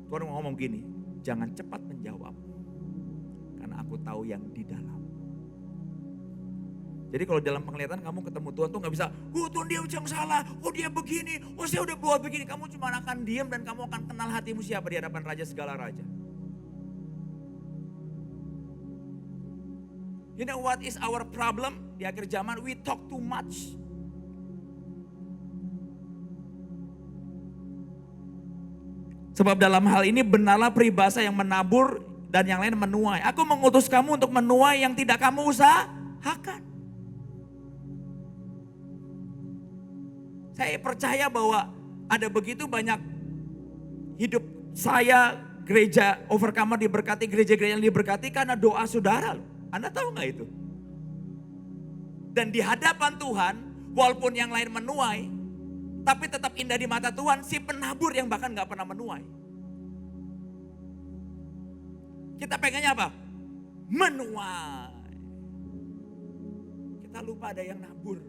Tuhan ngomong gini, jangan cepat menjawab. Karena aku tahu yang di dalam. Jadi kalau dalam penglihatan kamu ketemu Tuhan tuh gak bisa, Tuhan dia yang salah, dia begini, saya udah buat begini. Kamu cuma akan diam dan kamu akan kenal hatimu siapa di hadapan Raja segala Raja. You know what is our problem? Di akhir zaman we talk too much. Sebab dalam hal ini benarlah peribahasa yang menabur dan yang lain menuai. Aku mengutus kamu untuk menuai yang tidak kamu usahakan. Saya percaya bahwa ada begitu banyak hidup saya, gereja Overcomer diberkati, gereja-gereja yang diberkati karena doa saudara. Anda tahu gak itu? Dan di hadapan Tuhan, walaupun yang lain menuai, tapi tetap indah di mata Tuhan, si penabur yang bahkan gak pernah menuai. Kita pengennya apa? Menuai. Kita lupa ada yang nabur.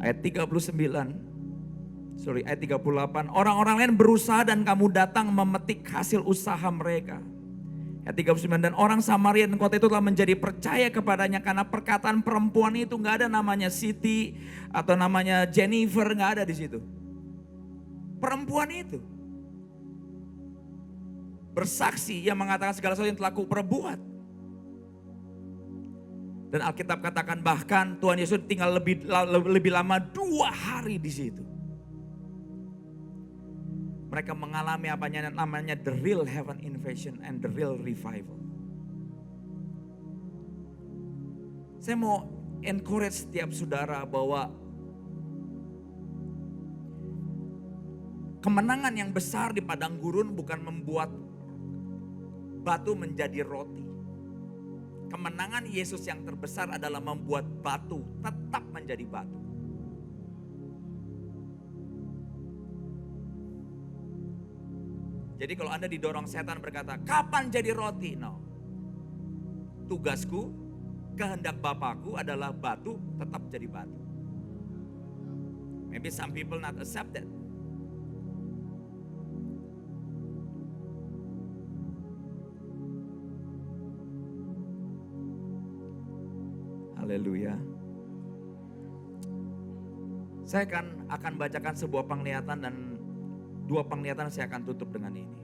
Ayat 38, orang-orang lain berusaha dan kamu datang memetik hasil usaha mereka. Ayat 39, dan orang Samaria dan kota itu telah menjadi percaya kepadanya karena perkataan perempuan itu, gak ada namanya Siti atau namanya Jennifer, gak ada di situ. Perempuan itu bersaksi yang mengatakan segala sesuatu yang telah kuperbuat. Dan Alkitab katakan bahkan Tuhan Yesus tinggal lebih lama 2 hari di situ. Mereka mengalami namanya the real heaven invasion and the real revival. Saya mau encourage setiap saudara bahwa kemenangan yang besar di padang gurun bukan membuat batu menjadi roti. Kemenangan Yesus yang terbesar adalah membuat batu tetap menjadi batu. Jadi kalau Anda didorong setan berkata, kapan jadi roti? No. Tugasku, kehendak Bapakku adalah batu tetap jadi batu. Maybe some people not accept that. Haleluya. Saya akan bacakan sebuah penglihatan dan 2 penglihatan saya akan tutup dengan ini.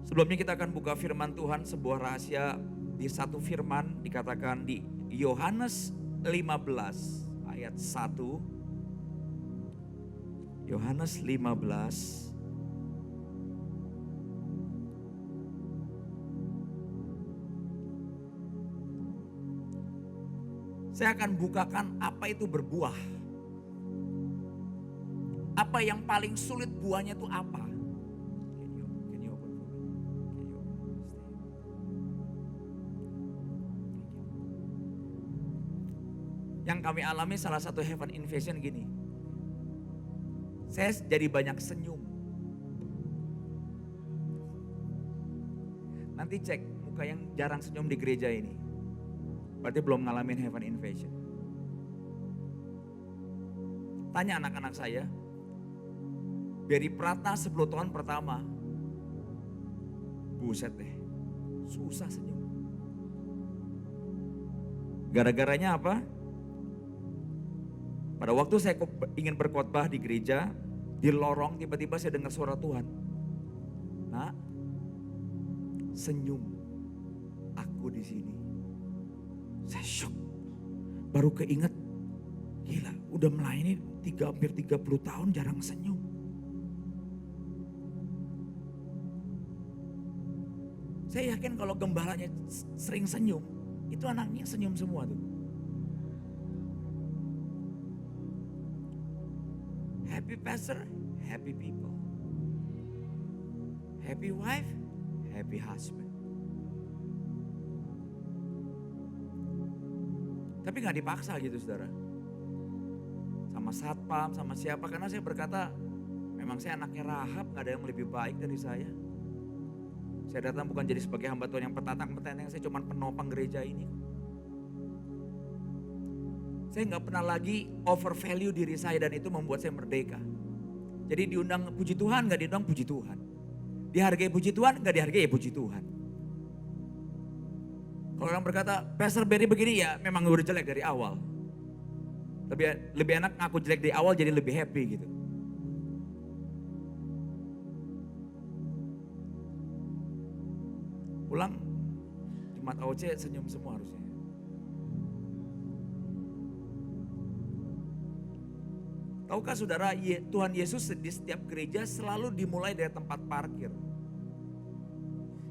Sebelumnya kita akan buka firman Tuhan, sebuah rahasia di satu firman dikatakan di Yohanes 15 ayat 1. Yohanes 15 saya akan bukakan apa itu berbuah. Apa yang paling sulit buahnya itu apa? Can you open for me? Yang kami alami salah satu heaven invasion gini. Saya jadi banyak senyum. Nanti cek muka yang jarang senyum di gereja ini. Berarti belum ngalamin heaven invasion. Tanya anak-anak saya. Berry Pratna 10 tahun pertama. Buset deh. Susah senyum. Gara-garanya apa? Pada waktu saya ingin berkhotbah di gereja. Di lorong tiba-tiba saya dengar suara Tuhan. Nak, senyum. Aku di sini. Saya shock. Baru keinget, gila udah melayani hampir 30 tahun jarang senyum. Saya yakin kalau gembalanya sering senyum, itu anaknya senyum semua tuh. Happy pastor, happy people. Happy wife, happy husband. Tapi gak dipaksa gitu saudara. Sama satpam, sama siapa. Karena saya berkata Memang saya anaknya Rahab, gak ada yang lebih baik dari saya. Saya datang bukan jadi sebagai hamba Tuhan yang petantang-petantang, saya cuma penopang gereja ini. Saya gak pernah lagi overvalue diri saya dan itu membuat saya merdeka. Jadi diundang puji Tuhan, gak diundang puji Tuhan. Dihargai puji Tuhan, gak dihargai ya puji Tuhan. Kalau orang berkata, Pastor Barry begini ya memang udah jelek dari awal. Lebih enak ngaku jelek dari awal jadi lebih happy gitu. Pulang, Jumat AOC senyum semua harusnya. Tahukah saudara, Tuhan Yesus di setiap gereja selalu dimulai dari tempat parkir.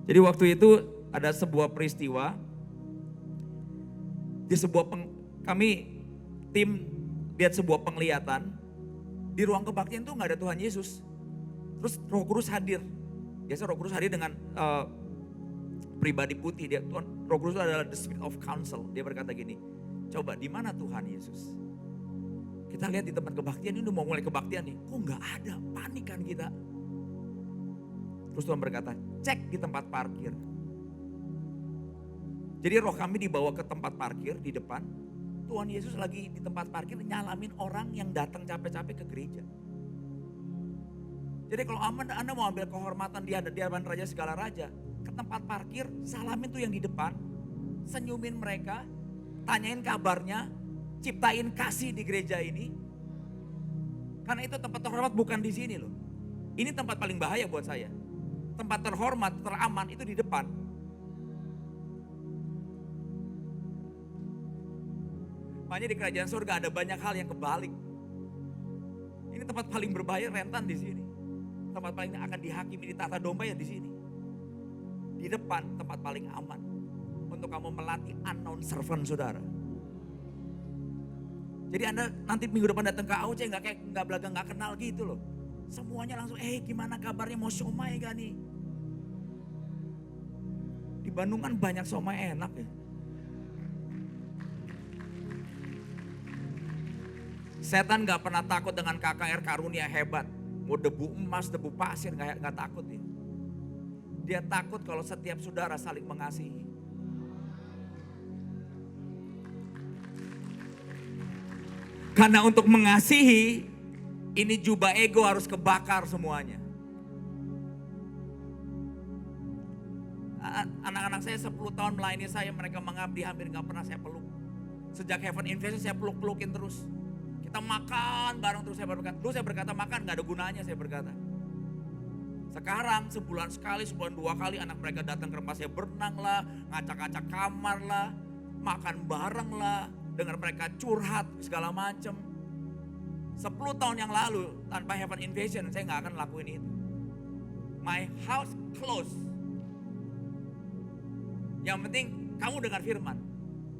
Jadi waktu itu ada sebuah peristiwa, kami tim lihat sebuah penglihatan, di ruang kebaktian itu gak ada Tuhan Yesus. Terus Roh Kudus hadir. Biasa Roh Kudus hadir dengan pribadi putih. Roh Kudus adalah the spirit of counsel. Dia berkata gini, coba di mana Tuhan Yesus? Kita lihat di tempat kebaktian, ini udah mau mulai kebaktian nih. Kok gak ada, panik kan kita. Terus Tuhan berkata, cek di tempat parkir. Jadi roh kami dibawa ke tempat parkir di depan. Tuhan Yesus lagi di tempat parkir nyalamin orang yang datang capek-capek ke gereja. Jadi kalau Anda mau ambil kehormatan di hadapan Raja segala Raja, ke tempat parkir, salamin tuh yang di depan, senyumin mereka, tanyain kabarnya, ciptain kasih di gereja ini. Karena itu tempat terhormat bukan di sini loh. Ini tempat paling bahaya buat saya. Tempat terhormat, teraman itu di depan. Makanya di kerajaan surga ada banyak hal yang kebalik. Ini tempat paling berbahaya, rentan di sini. Tempat paling akan dihakimi di tata domba ya di sini. Di depan tempat paling aman. Untuk kamu melatih unknown servant saudara. Jadi Anda nanti minggu depan datang ke AOC nggak belagang nggak kenal gitu loh. Semuanya langsung, gimana kabarnya, mau somai gak nih? Di Bandung kan banyak somai enak ya. Setan gak pernah takut dengan KKR karunia hebat. Mau debu emas, debu pasir gak takut dia. Dia takut kalau setiap saudara saling mengasihi. Karena untuk mengasihi, ini jubah ego harus kebakar semuanya. Anak-anak saya 10 tahun melayani saya, mereka mengabdi hampir gak pernah saya peluk. Sejak Heaven Invasion saya peluk-pelukin terus. Kita makan bareng terus, saya berkata makan gak ada gunanya, saya berkata. Sekarang sebulan sekali, sebulan 2 kali anak mereka datang ke rumah saya, berenang lah, ngacak-ngacak kamar lah, makan bareng lah, dengar mereka curhat segala macem. 10 tahun yang lalu tanpa Heaven Invasion saya gak akan lakuin itu. My house closed. Yang penting kamu dengar firman.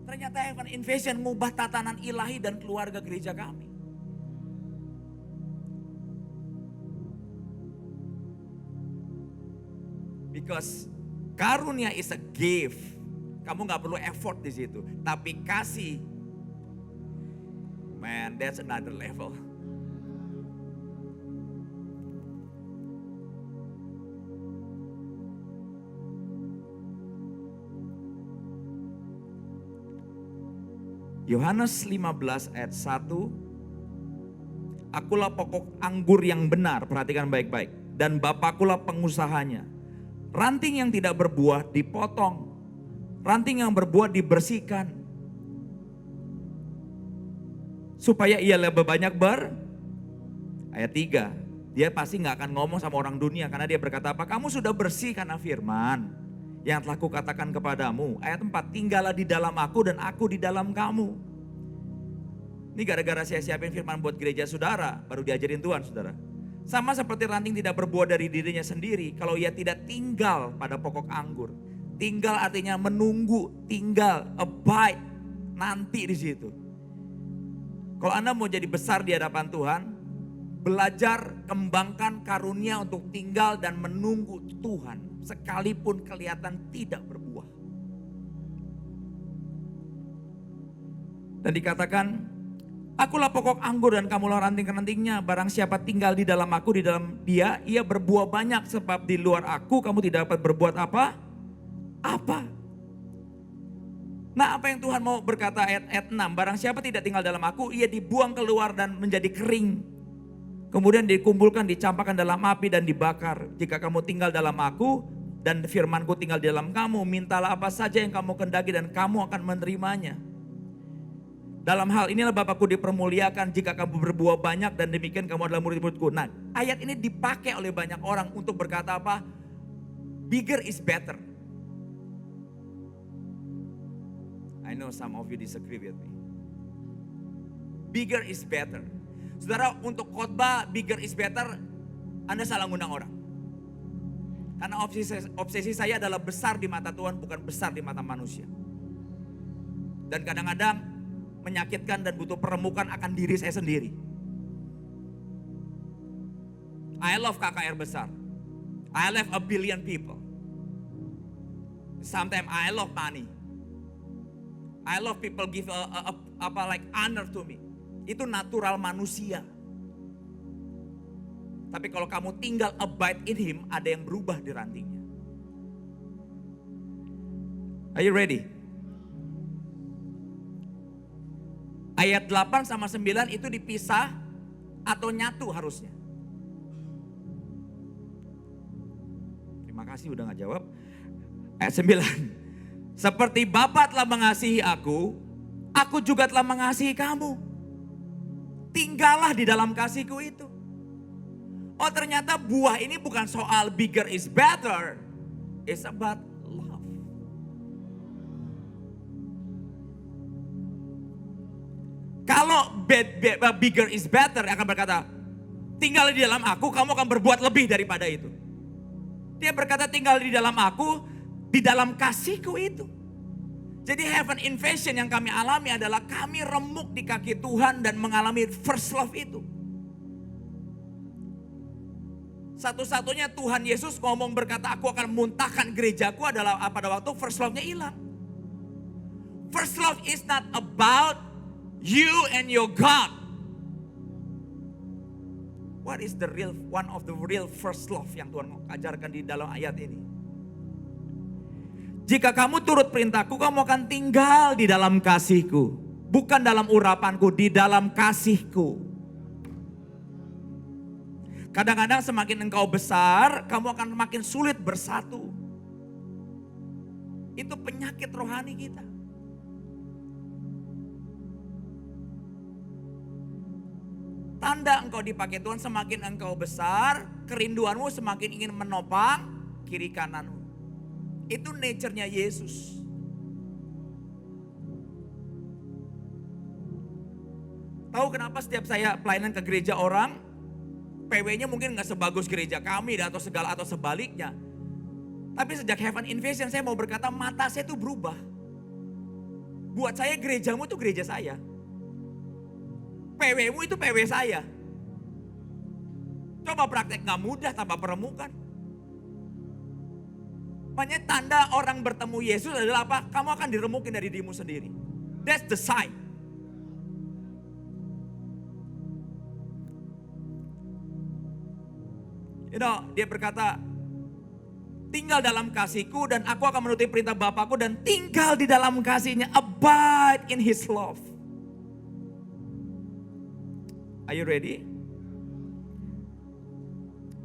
Ternyata Heaven Invasion mengubah tatanan ilahi dan keluarga gereja kami. Because karunia is a gift. Kamu gak perlu effort di situ. Tapi kasih, man, that's another level. Yohanes 15 ayat 1. Akulah pokok anggur yang benar, perhatikan baik-baik. Dan Bapakulah pengusahanya. Ranting yang tidak berbuah dipotong. Ranting yang berbuah dibersihkan. Supaya ia lebih banyak Ayat 3. Dia pasti gak akan ngomong sama orang dunia. Karena dia berkata apa? Kamu sudah bersih karena firman yang telah kukatakan kepadamu. Ayat 4, tinggallah di dalam aku dan aku di dalam kamu. Ini gara-gara saya siapin firman buat gereja saudara, baru diajarin Tuhan saudara. Sama seperti ranting tidak berbuah dari dirinya sendiri, kalau ia tidak tinggal pada pokok anggur. Tinggal artinya menunggu, tinggal, abide, nanti di situ. Kalau Anda mau jadi besar di hadapan Tuhan, belajar kembangkan karunia untuk tinggal dan menunggu Tuhan. Sekalipun kelihatan tidak berbuah. Dan dikatakan Akulah pokok anggur dan kamulah ranting-rantingnya. Barang siapa tinggal di dalam aku, di dalam dia, ia berbuah banyak. Sebab di luar aku kamu tidak dapat berbuat apa? Apa? Nah, apa yang Tuhan mau berkata ayat 6. Barang siapa tidak tinggal dalam aku, ia dibuang keluar dan menjadi kering. Kemudian dikumpulkan, dicampakkan dalam api dan dibakar. Jika kamu tinggal dalam aku dan firmanku tinggal di dalam kamu, mintalah apa saja yang kamu kehendaki dan kamu akan menerimanya. Dalam hal inilah Bapakku dipermuliakan jika kamu berbuah banyak dan demikian kamu adalah murid-muridku. Nah, ayat ini dipakai oleh banyak orang untuk berkata apa? Bigger is better. I know some of you disagree with me. Bigger is better. Saudara, untuk khotbah bigger is better, Anda salah ngundang orang. Karena obsesi saya adalah besar di mata Tuhan, bukan besar di mata manusia. Dan kadang-kadang menyakitkan dan butuh peremukan akan diri saya sendiri. I love KKR besar. I love 1 billion people. Sometimes I love money. I love people give like honor to me. Itu natural manusia. Tapi kalau kamu tinggal abide in him, ada yang berubah di rantingnya. Are you ready? Ayat 8 sama 9 itu dipisah atau nyatu harusnya. Terima kasih udah gak jawab. Ayat 9. Seperti Bapa telah mengasihi aku juga telah mengasihi kamu. Tinggallah di dalam kasihku itu. Oh, ternyata buah ini bukan soal bigger is better. It's about love. Kalau bigger is better, akan berkata, tinggal di dalam aku, kamu akan berbuat lebih daripada itu. Dia berkata, tinggal di dalam aku, di dalam kasihku itu. Jadi heaven invasion yang kami alami adalah kami remuk di kaki Tuhan dan mengalami first love itu. Satu-satunya Tuhan Yesus ngomong berkata, aku akan muntahkan gerejaku adalah pada waktu first love-nya hilang. First love is not about you and your God. What is the real one of the real first love yang Tuhan ajarkan di dalam ayat ini? Jika kamu turut perintahku, kamu akan tinggal di dalam kasihku. Bukan dalam urapanku, di dalam kasihku. Kadang-kadang semakin engkau besar, kamu akan makin sulit bersatu. Itu penyakit rohani kita. Tanda engkau dipakai Tuhan, semakin engkau besar, kerinduanmu semakin ingin menopang kiri kananmu. Itu nature-nya Yesus. Tahu kenapa setiap saya pelayanan ke gereja orang, PW-nya mungkin gak sebagus gereja kami atau segala atau sebaliknya. Tapi sejak Heaven Invasion saya mau berkata mata saya itu berubah. Buat saya gerejamu itu gereja saya. PW-mu itu PW saya. Coba praktek gak mudah tanpa peremukan. Makanya tanda orang bertemu Yesus adalah apa? Kamu akan diremukin dari dirimu sendiri. That's the sign. Dia berkata, tinggal dalam kasihku dan aku akan menuruti perintah Bapakku dan tinggal di dalam kasihnya. Abide in his love. Are you ready?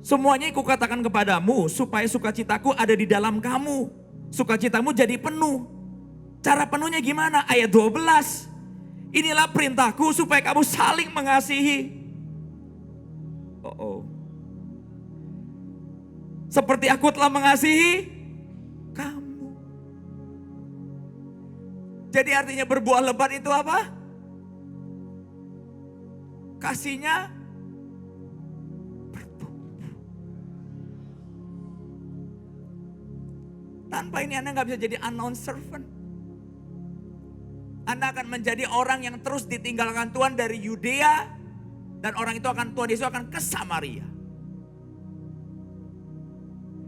Semuanya aku katakan kepadamu supaya sukacitaku ada di dalam kamu. Sukacitamu jadi penuh. Cara penuhnya gimana? Ayat 12. Inilah perintahku supaya kamu saling mengasihi. Seperti aku telah mengasihi kamu. Jadi artinya berbuah lebat itu apa? Kasihnya bertumbuh. Tanpa ini Anda gak bisa jadi unknown servant. Anda akan menjadi orang yang terus ditinggalkan Tuhan dari Yudea. Dan orang itu Tuhan Yesus akan ke Samaria.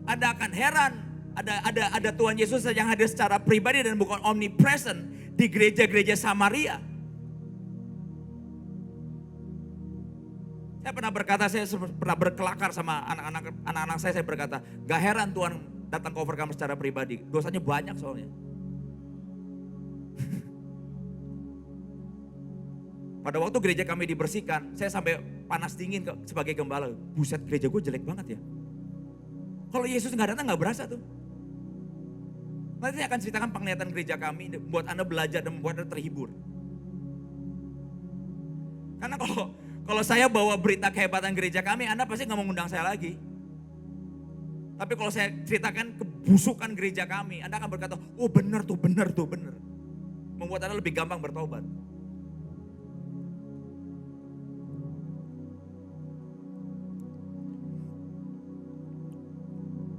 Anda akan heran, ada Tuhan Yesus yang hadir secara pribadi dan bukan omnipresent di gereja-gereja Samaria. Saya pernah berkata, saya pernah berkelakar sama anak-anak saya berkata, gak heran Tuhan datang cover kamu secara pribadi. Dosanya banyak soalnya. Pada waktu gereja kami dibersihkan, saya sampai panas dingin sebagai gembala. Buset, gereja gue jelek banget ya. Kalau Yesus gak datang gak berasa tuh. Nanti saya akan ceritakan penglihatan gereja kami buat Anda belajar dan membuat Anda terhibur. Karena kalau saya bawa berita kehebatan gereja kami, Anda pasti gak mau ngundang saya lagi. Tapi kalau saya ceritakan kebusukan gereja kami, Anda akan berkata, oh benar tuh, benar. Membuat Anda lebih gampang bertobat.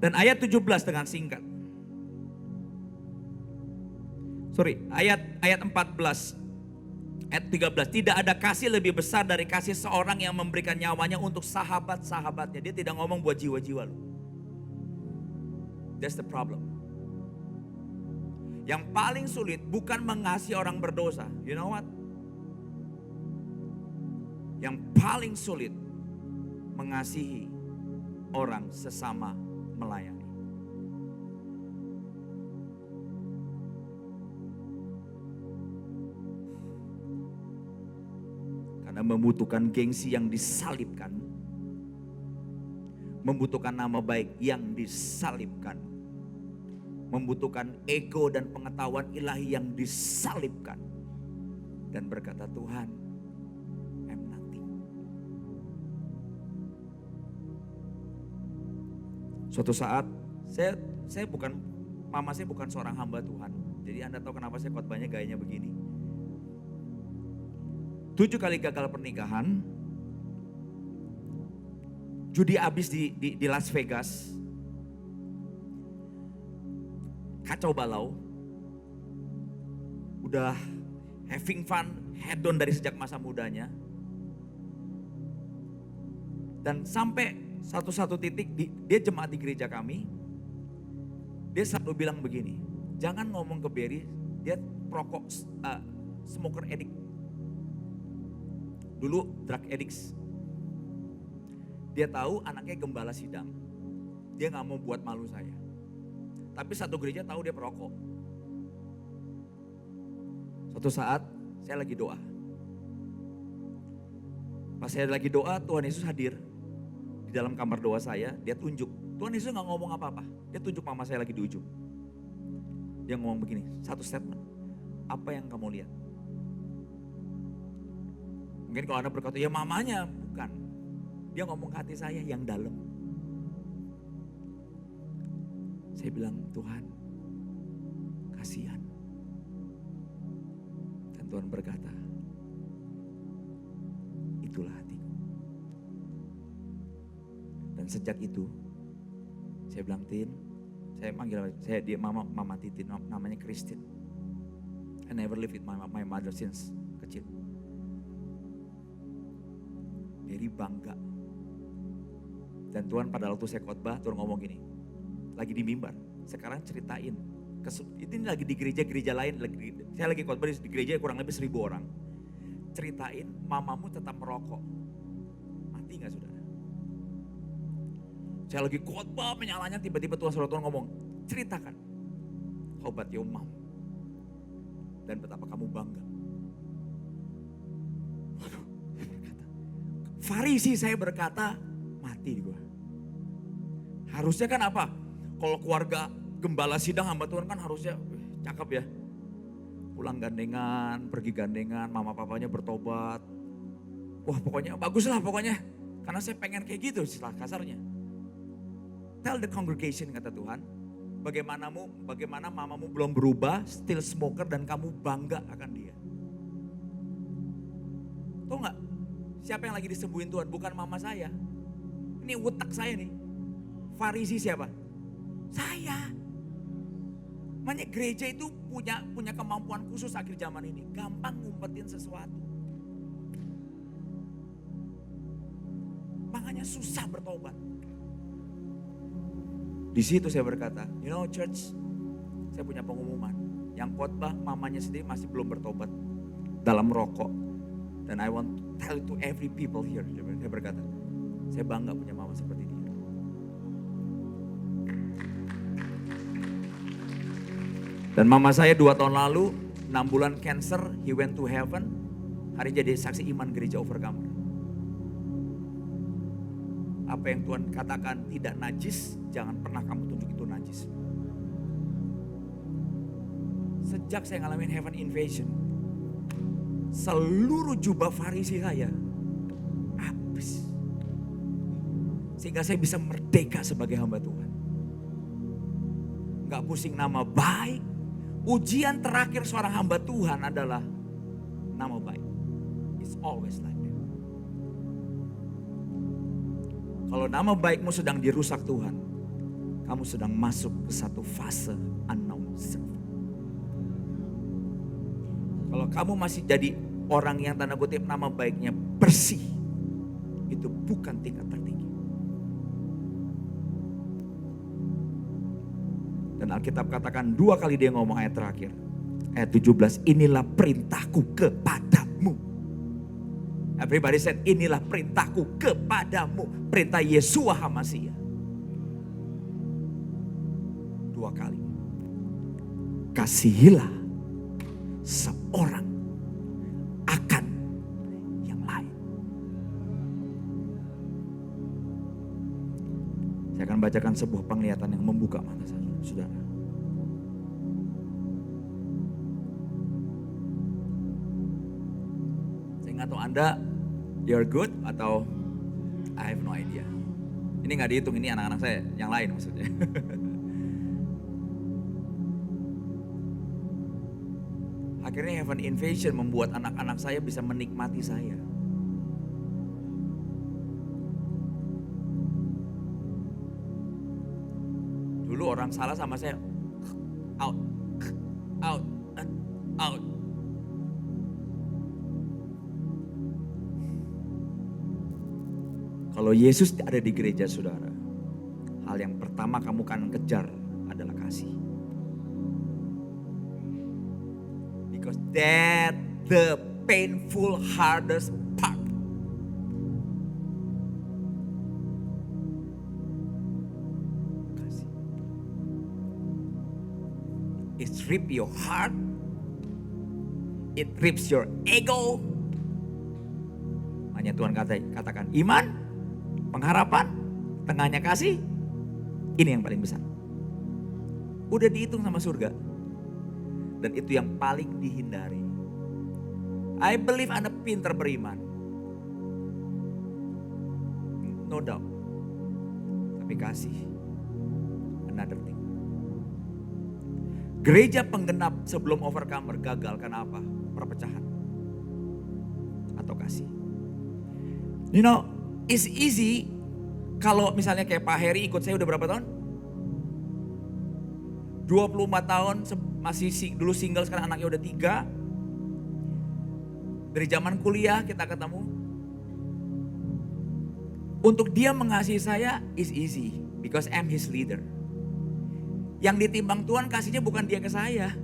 Dan ayat 17 dengan singkat. Ayat 14. Ayat 13, tidak ada kasih lebih besar dari kasih seorang yang memberikan nyawanya untuk sahabat-sahabatnya. Dia tidak ngomong buat jiwa-jiwa loh. That's the problem. Yang paling sulit bukan mengasihi orang berdosa. You know what? Yang paling sulit mengasihi orang sesama melayani. Membutuhkan gengsi yang disalibkan, membutuhkan nama baik yang disalibkan, membutuhkan ego dan pengetahuan ilahi yang disalibkan, dan berkata, Tuhan, I'm nothing. Suatu saat mama saya bukan seorang hamba Tuhan. Jadi Anda tahu kenapa saya khotbahnya gayanya begini. 7 kali gagal pernikahan, judi habis di Las Vegas, kacau balau, udah having fun, hedon dari sejak masa mudanya. Dan sampai satu titik, dia jemaat di gereja kami, dia selalu bilang begini, jangan ngomong ke Berry, dia perokok, smoker addict. Dulu drug addicts. Dia tahu anaknya gembala sidang. Dia gak mau buat malu saya. Tapi satu gereja tahu dia perokok. Suatu saat saya lagi doa. Pas saya lagi doa, Tuhan Yesus hadir. Di dalam kamar doa saya, dia tunjuk. Tuhan Yesus gak ngomong apa-apa. Dia tunjuk mama saya lagi di ujung. Dia ngomong begini, satu statement. Apa yang kamu lihat? Mungkin kalau Anda berkata, ya mamanya, bukan. Dia ngomong ke hati saya yang dalam. Saya bilang, Tuhan, kasihan. Dan Tuhan berkata, itulah hatiku. Dan sejak itu, saya bilang, Tin, saya manggil dia mama Titin, namanya Christine. I never lived with my mother since kecil. Jadi bangga. Dan Tuhan pada waktu saya khotbah, Tuhan ngomong gini, lagi di mimbar, sekarang ceritain, ini lagi di gereja lain, saya lagi khotbah di gereja kurang lebih 1000 orang. Ceritain mamamu tetap merokok, mati gak saudara? Saya lagi khotbah menyalanya, tiba-tiba Tuhan ngomong, ceritakan, how about your mom? Dan betapa kamu bangga. Farisi saya berkata, mati di gua. Harusnya kan apa? Kalau keluarga gembala sidang hamba Tuhan kan harusnya cakep ya. Pulang gandengan, pergi gandengan, mama papanya bertobat. Wah pokoknya bagus lah pokoknya. Karena saya pengen kayak gitu istilah kasarnya. Tell the congregation kata Tuhan. Bagaimana mamamu belum berubah, still smoker dan kamu bangga akan dia. Tahu gak? Siapa yang lagi disembuhin Tuhan? Bukan mama saya. Ini utak saya nih. Farisi siapa? Saya. Makanya gereja itu punya kemampuan khusus akhir zaman ini. Gampang ngumpetin sesuatu. Makanya susah bertobat. Di situ saya berkata, you know church, saya punya pengumuman. Yang khotbah mamanya sendiri masih belum bertobat dalam rokok. Dan I want tell it to every people here. Dia berkata, saya bangga punya mama seperti dia. Dan mama saya 2 tahun lalu, 6 bulan cancer, he went to heaven. Hari jadi saksi iman gereja Overcomer. Apa yang Tuhan katakan tidak najis, jangan pernah kamu tunjuk itu najis. Sejak saya ngalamin heaven invasion, seluruh jubah Farisi saya habis. Sehingga saya bisa merdeka sebagai hamba Tuhan. Gak pusing nama baik. Ujian terakhir seorang hamba Tuhan adalah nama baik. It's always like that. Kalau nama baikmu sedang dirusak Tuhan, kamu sedang masuk ke satu fase unknown servant. Kalau kamu masih jadi orang yang tanda kutip nama baiknya bersih, itu bukan tingkat tertinggi. Dan Alkitab katakan 2 kali dia ngomong ayat terakhir. Ayat 17, inilah perintahku kepadamu. Everybody said, inilah perintahku kepadamu. Perintah Yeshua HaMashiach. 2 kali. Kasihilah seorang akan yang lain. Saya akan bacakan sebuah penglihatan yang membuka mata saudara. Saya nggak tahu Anda, you're good atau I have no idea. Ini nggak dihitung, ini anak-anak saya, yang lain maksudnya. Akhirnya heaven invasion membuat anak-anak saya bisa menikmati saya. Dulu orang salah sama saya, out, out, out. Kalau Yesus ada di gereja saudara, hal yang pertama kamu akan kejar adalah kasih. Because that the painful hardest part. Kasih. It rips your heart. It rips your ego. Hanya Tuhan katakan iman, pengharapan, tengahnya kasih. Ini yang paling besar. Udah dihitung sama surga. Dan itu yang paling dihindari. I believe Anda pintar beriman. No doubt. Tapi kasih. Another thing. Gereja penggenap sebelum Overcomer gagal karena apa? Perpecahan. Atau kasih. You know, it's easy. Kalau misalnya kayak Pak Heri ikut saya udah berapa tahun? 24 tahun, masih dulu single, sekarang anaknya udah 3. Dari zaman kuliah kita ketemu. Untuk dia mengasihi saya is easy because I'm his leader. Yang ditimbang Tuhan kasihnya bukan dia ke saya.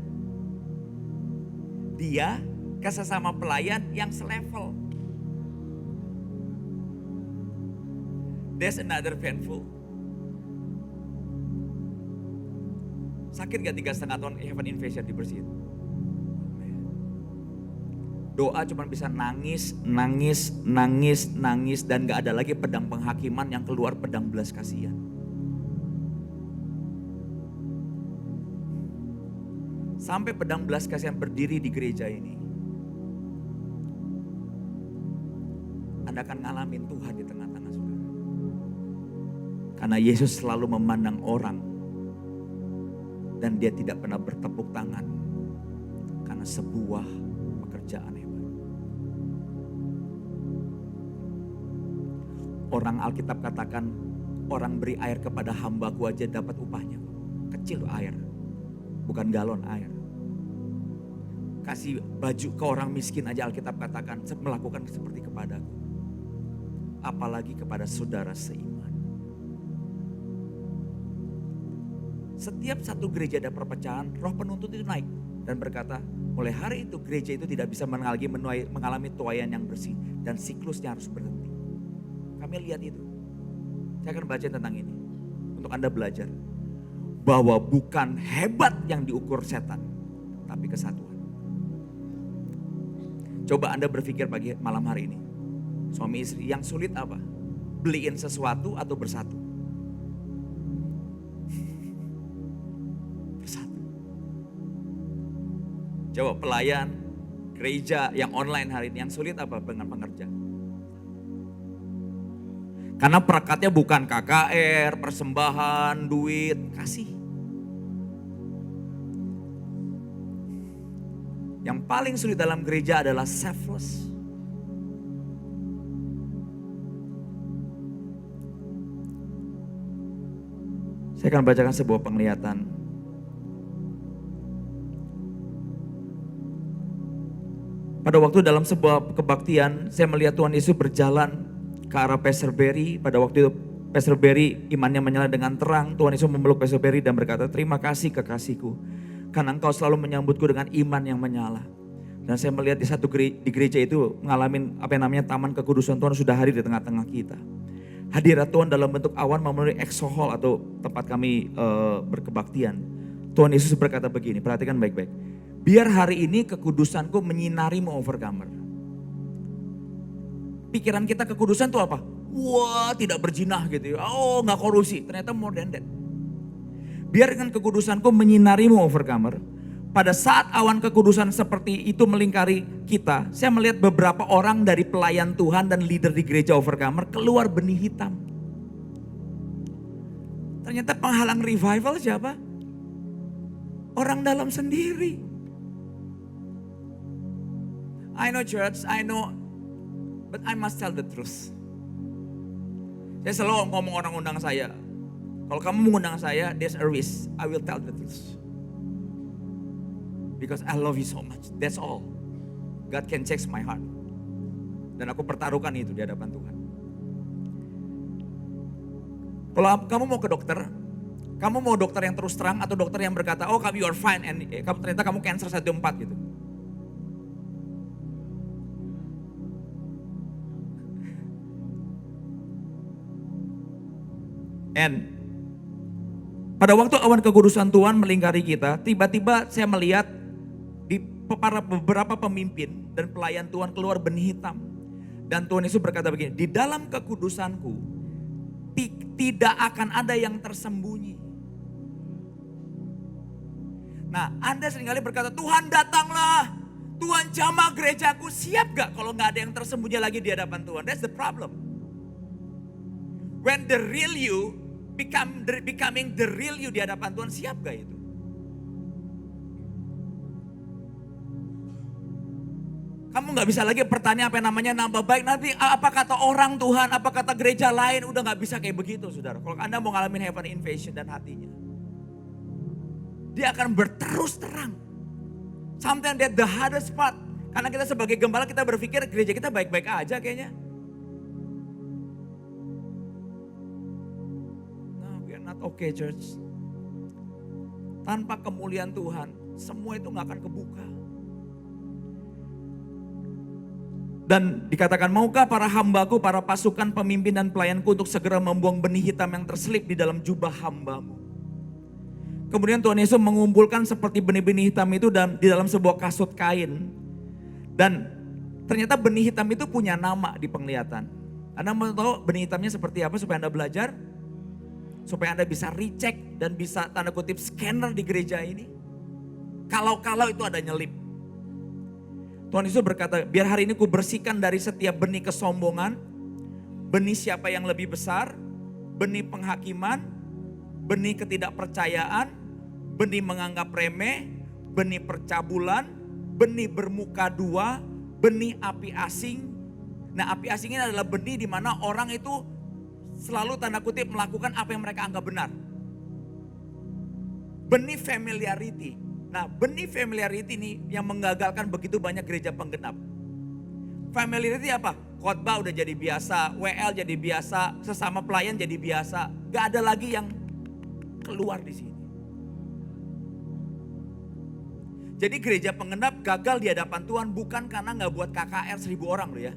Dia ke sesama pelayan yang selevel. There's another painful. Sakit gak 3,5 tahun heaven invasion dibersihin? Doa cuma bisa nangis, nangis, nangis, nangis. Dan gak ada lagi pedang penghakiman, yang keluar pedang belas kasihan. Sampai pedang belas kasihan berdiri di gereja ini. Anda akan ngalamin Tuhan di tengah-tengah saudara. Karena Yesus selalu memandang orang. Dan dia tidak pernah bertepuk tangan. Karena sebuah pekerjaan hebat. Orang Alkitab katakan, orang beri air kepada hambaku aja dapat upahnya. Kecil air, bukan galon air. Kasih baju ke orang miskin aja Alkitab katakan melakukan seperti kepadaku. Apalagi kepada saudara seiman. Setiap satu gereja ada perpecahan, roh penuntut itu naik. Dan berkata, mulai hari itu gereja itu tidak bisa mengalami tuayan yang bersih. dan siklusnya harus berhenti. Kami lihat itu. Saya akan baca tentang ini untuk Anda belajar bahwa bukan hebat yang diukur setan, tapi kesatuan. Coba Anda berpikir pagi malam hari ini, suami istri yang sulit apa? Beliin sesuatu atau bersatu? Bersatu. Coba pelayan gereja yang online hari ini, yang sulit apa dengan pengerja? Karena perekatnya bukan KKR, persembahan, duit, kasih. Yang paling sulit dalam gereja adalah selfless. Saya akan bacakan sebuah penglihatan. Pada waktu dalam sebuah kebaktian, saya melihat Tuhan Yesus berjalan ke arah Pastor Barry. Pada waktu itu Pastor Barry imannya menyala dengan terang. Tuhan Yesus memeluk Pastor Barry dan berkata, terima kasih kekasihku, karena engkau selalu menyambutku dengan iman yang menyala. Dan saya melihat di gereja itu mengalami apa yang namanya taman kekudusan Tuhan sudah hadir di tengah-tengah kita. Hadirat Tuhan dalam bentuk awan memenuhi Exo Hall atau tempat kami berkebaktian. Tuhan Yesus berkata begini, perhatikan baik-baik. Biar hari ini kekudusanku menyinarimu overcomer. Pikiran kita kekudusan itu apa? Wah, tidak berzinah gitu ya. Oh, gak korupsi. Ternyata more than that. Biar dengan kekudusanku menyinarimu overcomer. Pada saat awan kekudusan seperti itu melingkari kita, saya melihat beberapa orang dari pelayan Tuhan dan leader di gereja overcomer keluar benih hitam. Ternyata penghalang revival siapa? Orang dalam sendiri. I know church, I know, but I must tell the truth. Saya selalu ngomong orang undang saya. Kalau kamu mengundang saya, there's a risk. I will tell the truth. Because I love you so much. That's all. God can check my heart. Dan aku pertaruhkan itu di hadapan Tuhan. Kalau kamu mau ke dokter, kamu mau dokter yang terus terang atau dokter yang berkata, oh you are fine, and ternyata kamu cancer 1-4 gitu. And pada waktu awan kekudusan Tuhan melingkari kita, tiba-tiba saya melihat di beberapa pemimpin dan pelayan Tuhan keluar benih hitam. Dan Tuhan Yesus berkata begini, di dalam kekudusanku tidak akan ada yang tersembunyi. Nah, Anda seringkali berkata, Tuhan datanglah, Tuhan jamah gerejaku. Siap gak kalau gak ada yang tersembunyi lagi di hadapan Tuhan? That's the problem. When the real you becoming the real you di hadapan Tuhan, siap gak itu? Kamu gak bisa lagi pertanyaan apa yang namanya nambah baik. Nanti apa kata orang Tuhan, apa kata gereja lain. Udah gak bisa kayak begitu saudara. Kalau Anda mau ngalamin heaven invasion dan hatinya, dia akan berterus terang. Sometimes that the hardest part. Karena kita sebagai gembala kita berpikir gereja kita baik-baik aja kayaknya. No, we are not okay church. Tanpa kemuliaan Tuhan, semua itu gak akan kebuka. Dan dikatakan, maukah para hambaku, para pasukan pemimpin dan pelayanku untuk segera membuang benih hitam yang terselip di dalam jubah hambamu. Kemudian Tuhan Yesus mengumpulkan seperti benih-benih hitam itu di dalam sebuah kasut kain. Dan ternyata benih hitam itu punya nama di penglihatan. Anda mau tahu benih hitamnya seperti apa supaya Anda belajar? Supaya Anda bisa recheck dan bisa tanda kutip scanner di gereja ini. Kalau itu ada nyelip. Tuhan Yesus berkata, biar hari ini ku bersihkan dari setiap benih kesombongan, benih siapa yang lebih besar, benih penghakiman, benih ketidakpercayaan, benih menganggap remeh, benih percabulan, benih bermuka dua, benih api asing. Nah, api asing ini adalah benih di mana orang itu selalu tanda kutip melakukan apa yang mereka anggap benar. Benih familiarity. Nah, benih familiarity ini yang menggagalkan begitu banyak gereja penggenap. Familiarity apa? Khotbah udah jadi biasa, WL jadi biasa, sesama pelayan jadi biasa. Gak ada lagi yang keluar di sini. Jadi gereja penggenap gagal di hadapan Tuhan bukan karena gak buat KKR 1000 orang loh ya.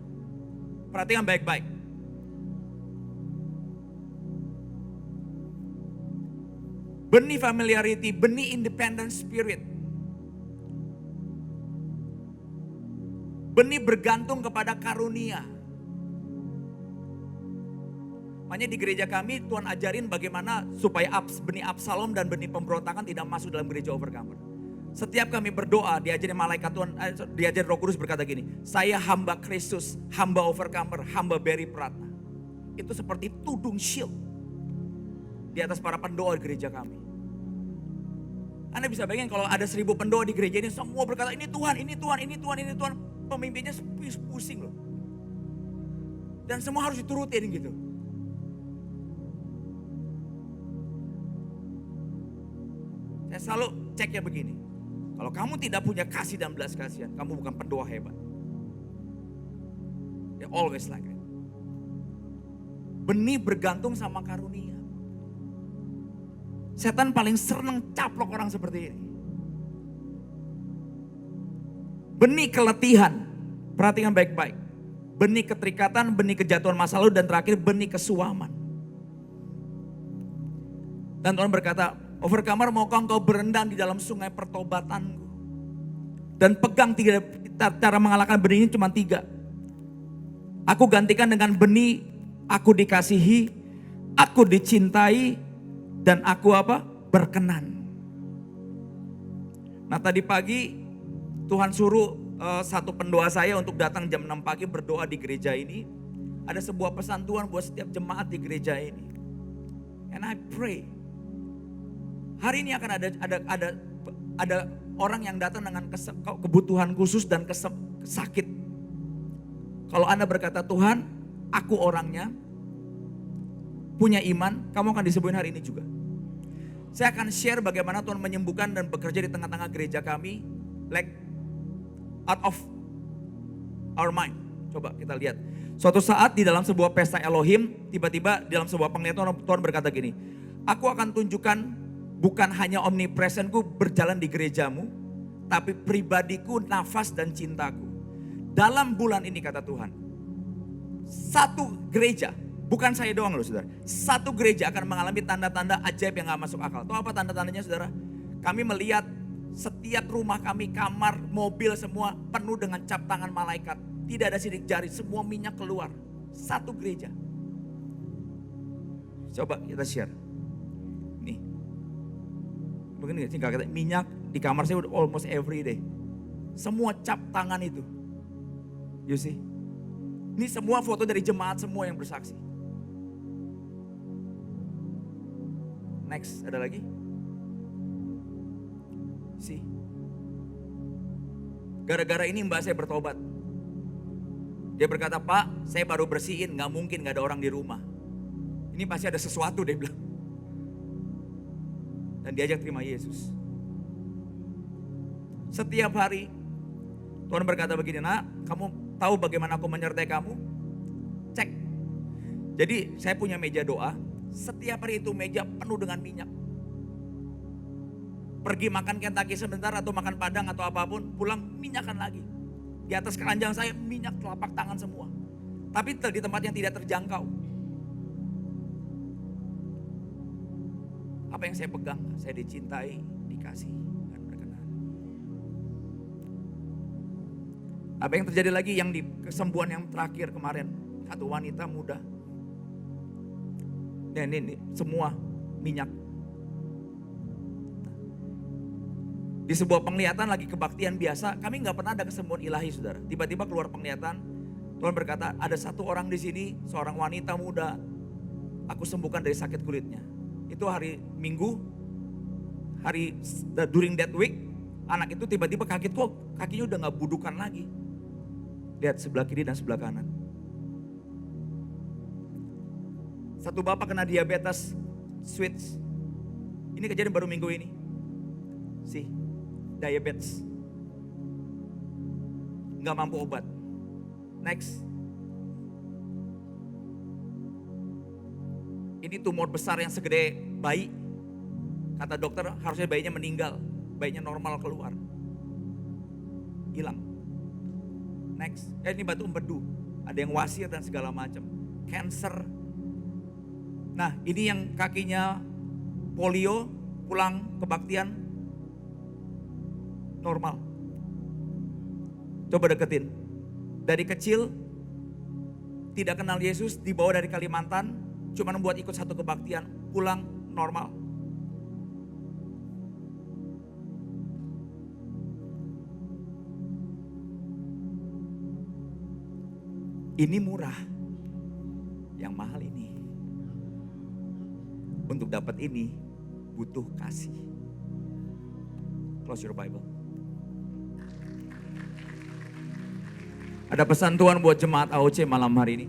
Perhatikan baik-baik. Benih familiarity, benih independent spirit. Benih bergantung kepada karunia. Makanya di gereja kami Tuhan ajarin bagaimana supaya benih Absalom dan benih pemberontakan tidak masuk dalam gereja Overcomer. Setiap kami berdoa, diajarin malaikat Tuhan, diajarin Roh Kudus berkata gini, saya hamba Kristus, hamba Overcomer, hamba Barry Pratna. Itu seperti tudung shield di atas para pendoa di gereja kami. Anda bisa bayangin kalau ada 1000 pendoa di gereja ini, semua berkata ini Tuhan, ini Tuhan, ini Tuhan, ini Tuhan. Pemimpinnya pusing loh. Dan semua harus diturutin gitu. Saya selalu ceknya begini. Kalau kamu tidak punya kasih dan belas kasihan, kamu bukan pendoa hebat. They always like it. Benih bergantung sama karunia. Setan paling seneng caplok orang seperti ini. Benih keletihan, perhatikan baik-baik. Benih keterikatan, benih kejatuhan masa lalu, dan terakhir benih kesuaman. Dan Tuhan berkata, Overcomer, maukah engkau berendam di dalam sungai pertobatanku? Dan pegang cara mengalahkan benih ini cuma 3. Aku gantikan dengan benih, aku dikasihi, aku dicintai, dan aku apa? Berkenan. Nah tadi pagi Tuhan suruh satu pendoa saya untuk datang jam 6 pagi berdoa di gereja ini. Ada sebuah pesan Tuhan buat setiap jemaat di gereja ini. And I pray. Hari ini akan ada orang yang datang dengan kebutuhan khusus dan sakit. Kalau Anda berkata, Tuhan, aku orangnya, punya iman, kamu akan disembuhin hari ini juga. Saya akan share bagaimana Tuhan menyembuhkan dan bekerja di tengah-tengah gereja kami. Like out of our mind. Coba kita lihat. Suatu saat di dalam sebuah pesta Elohim, tiba-tiba di dalam sebuah penglihatan Tuhan berkata gini, aku akan tunjukkan bukan hanya omnipresentku berjalan di gerejamu, tapi pribadiku, nafas dan cintaku. Dalam bulan ini kata Tuhan, satu gereja, bukan saya doang loh saudara, satu gereja akan mengalami tanda-tanda ajaib yang gak masuk akal. Tahu apa tanda-tandanya saudara? Kami melihat setiap rumah kami, kamar, mobil semua penuh dengan cap tangan malaikat. Tidak ada sidik jari, semua minyak keluar. Satu gereja. Coba kita share. Nih. Begini singkat kata, minyak di kamar saya udah almost every day. Semua cap tangan itu. You see? Ini semua foto dari jemaat semua yang bersaksi. Next, ada lagi? See. Gara-gara ini mbak saya bertobat. Dia berkata, Pak, saya baru bersihin, gak mungkin gak ada orang di rumah. Ini pasti ada sesuatu, dia bilang. Dan diajak terima Yesus. Setiap hari Tuhan berkata begini, nak, kamu tahu bagaimana aku menyertai kamu? Cek. Jadi saya punya meja doa, setiap hari itu meja penuh dengan minyak. Pergi makan Kentucky sebentar atau makan Padang atau apapun, pulang minyakan lagi. Di atas keranjang saya minyak telapak tangan semua. Tapi di tempat yang tidak terjangkau. Apa yang saya pegang? Saya dicintai, dikasih, dan berkenan. Apa yang terjadi lagi yang di kesembuhan yang terakhir kemarin? Satu wanita muda. Dan ini semua minyak. Di sebuah penglihatan lagi kebaktian biasa, kami nggak pernah ada kesembuhan ilahi saudara. Tiba-tiba keluar penglihatan, Tuhan berkata ada satu orang di sini, seorang wanita muda, aku sembuhkan dari sakit kulitnya. Itu hari Minggu, during that week, anak itu tiba-tiba kaget kok kakinya udah nggak budukan lagi. Lihat sebelah kiri dan sebelah kanan. Satu bapak kena diabetes, switch. Ini kejadian baru minggu ini. Sih. Diabetes, nggak mampu obat. Next, ini tumor besar yang segede bayi. Kata dokter harusnya bayinya meninggal, bayinya normal keluar, hilang. Next, ini batu empedu, ada yang wasir dan segala macam. Cancer. Nah, ini yang kakinya polio, pulang kebaktian normal. Coba deketin. Dari kecil tidak kenal Yesus, dibawa dari Kalimantan, cuma buat ikut satu kebaktian, pulang normal. Ini murah, yang mahal ini. Untuk dapat ini butuh kasih. Close your Bible. Ada pesan Tuhan buat jemaat AOC malam hari ini.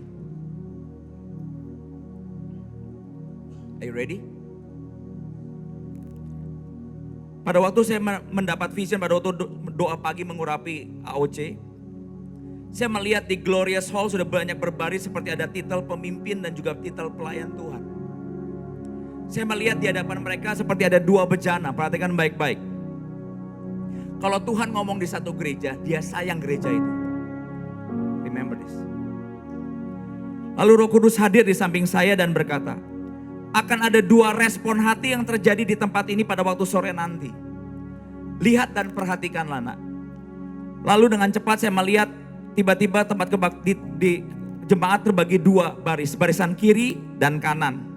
Are you ready? Pada waktu saya mendapat vision, pada waktu doa pagi mengurapi AOC, saya melihat di Glorious Hall sudah banyak berbaris seperti ada titel pemimpin dan juga titel pelayan Tuhan. Saya melihat di hadapan mereka seperti ada dua bejana, perhatikan baik-baik. Kalau Tuhan ngomong di satu gereja, dia sayang gereja itu. Remember this. Lalu Roh Kudus hadir di samping saya dan berkata, akan ada dua respon hati yang terjadi di tempat ini pada waktu sore nanti. Lihat dan perhatikanlah nak. Lalu dengan cepat saya melihat tiba-tiba tempat di jemaat terbagi dua baris. Barisan kiri dan kanan.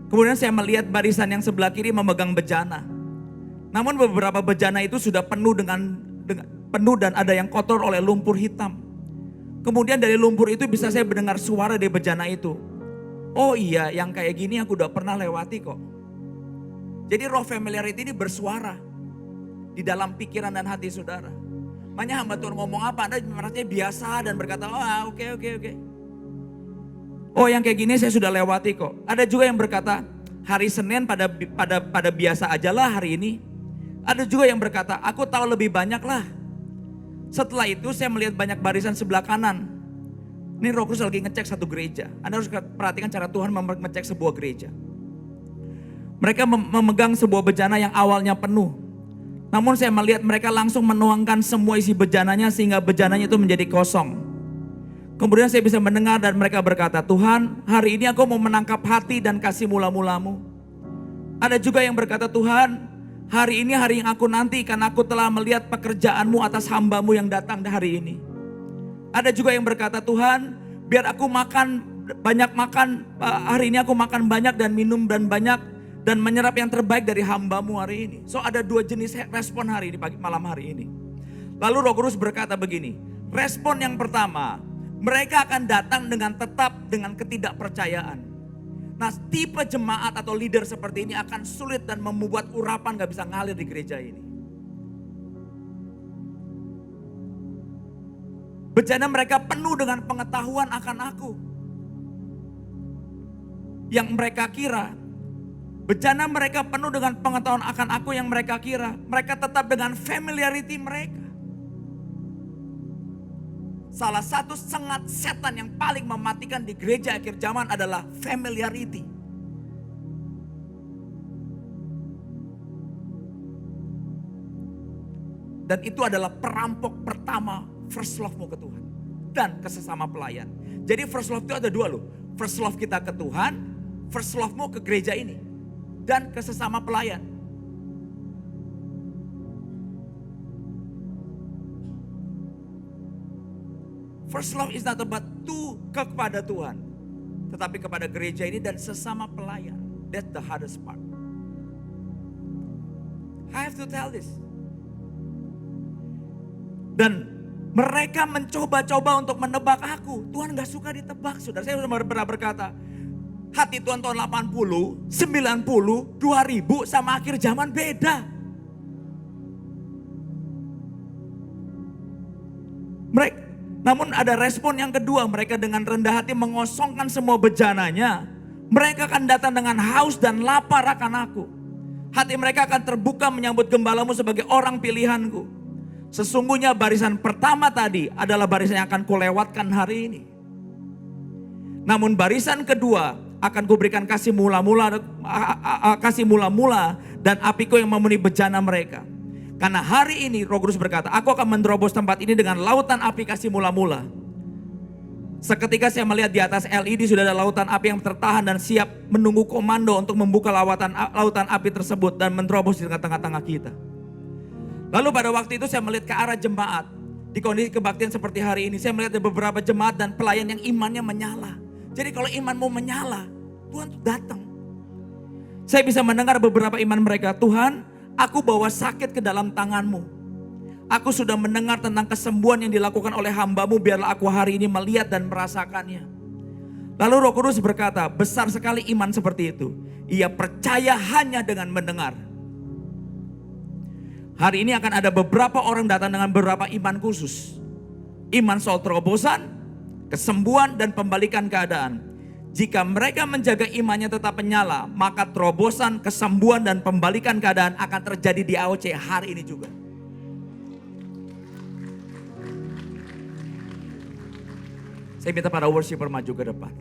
Kemudian saya melihat barisan yang sebelah kiri memegang bejana. Namun beberapa bejana itu sudah penuh penuh dan ada yang kotor oleh lumpur hitam. Kemudian dari lumpur itu bisa saya mendengar suara di bejana itu. Oh iya, yang kayak gini aku udah pernah lewati kok. Jadi roh familiarity ini bersuara di dalam pikiran dan hati saudara. Makanya hamba Tuhan ngomong apa, Anda merasanya biasa dan berkata, oh oke. Oh yang kayak gini saya sudah lewati kok. Ada juga yang berkata, hari Senin pada biasa aja lah hari ini. Ada juga yang berkata, aku tahu lebih banyak lah. Setelah itu saya melihat banyak barisan sebelah kanan. Ini Roh Kudus lagi ngecek satu gereja. Anda harus perhatikan cara Tuhan mengecek sebuah gereja. Mereka memegang sebuah bejana yang awalnya penuh. Namun saya melihat mereka langsung menuangkan semua isi bejananya sehingga bejananya itu menjadi kosong. Kemudian saya bisa mendengar dan mereka berkata, Tuhan hari ini aku mau menangkap hati dan kasih mula-mulamu. Ada juga yang berkata, Tuhan hari ini hari yang aku nanti karena aku telah melihat pekerjaanmu atas hambamu yang datang hari ini. Ada juga yang berkata, Tuhan biar aku banyak makan, hari ini aku makan banyak dan minum dan banyak dan menyerap yang terbaik dari hambamu hari ini. So ada dua jenis respon hari ini, malam hari ini. Lalu Roh Kudus berkata begini, respon yang pertama, mereka akan datang dengan tetap dengan ketidakpercayaan. Nah tipe jemaat atau leader seperti ini akan sulit dan membuat urapan gak bisa ngalir di gereja ini. Bejana mereka penuh dengan pengetahuan akan aku. Yang mereka kira, bejana mereka penuh dengan pengetahuan akan aku yang mereka kira. Mereka tetap dengan familiarity mereka. Salah satu sengat setan yang paling mematikan di gereja akhir zaman adalah familiarity. Dan itu adalah perampok pertama first love-mu ke Tuhan dan ke sesama pelayan. Jadi first love itu ada dua loh. First love kita ke Tuhan, first love-mu ke gereja ini dan ke sesama pelayan. First love is not about kepada Tuhan, tetapi kepada gereja ini dan sesama pelayan. That's the hardest part. I have to tell this. Dan mereka mencoba-coba untuk menebak aku. Tuhan gak suka ditebak, saudara. Saya pernah berkata, hati Tuhan tahun 80, 90, 2000 sama akhir zaman beda. Namun ada respon yang kedua, mereka dengan rendah hati mengosongkan semua bejananya. Mereka akan datang dengan haus dan lapar akan aku. Hati mereka akan terbuka menyambut gembalamu sebagai orang pilihanku. Sesungguhnya barisan pertama tadi adalah barisan yang akan kulewatkan hari ini. Namun barisan kedua akan kuberikan kasih mula-mula dan apiku yang memenuhi bejana mereka. Karena hari ini Roh Kudus berkata, aku akan menerobos tempat ini dengan lautan api kasih mula-mula. Seketika saya melihat di atas LED sudah ada lautan api yang tertahan dan siap menunggu komando untuk membuka lautan api tersebut dan menerobos di tengah-tengah kita. Lalu pada waktu itu saya melihat ke arah jemaat. Di kondisi kebaktian seperti hari ini, saya melihat ada beberapa jemaat dan pelayan yang imannya menyala. Jadi kalau imanmu menyala, Tuhan tuh datang. Saya bisa mendengar beberapa iman mereka, Tuhan, aku bawa sakit ke dalam tangan-Mu. Aku sudah mendengar tentang kesembuhan yang dilakukan oleh hamba-Mu, biarlah aku hari ini melihat dan merasakannya. Lalu Roh Kudus berkata, besar sekali iman seperti itu. Ia percaya hanya dengan mendengar. Hari ini akan ada beberapa orang datang dengan beberapa iman khusus. Iman soal terobosan, kesembuhan, dan pembalikan keadaan. Jika mereka menjaga imannya tetap menyala, maka terobosan, kesembuhan, dan pembalikan keadaan akan terjadi di AOC hari ini juga. Saya minta para worshiper maju ke depan.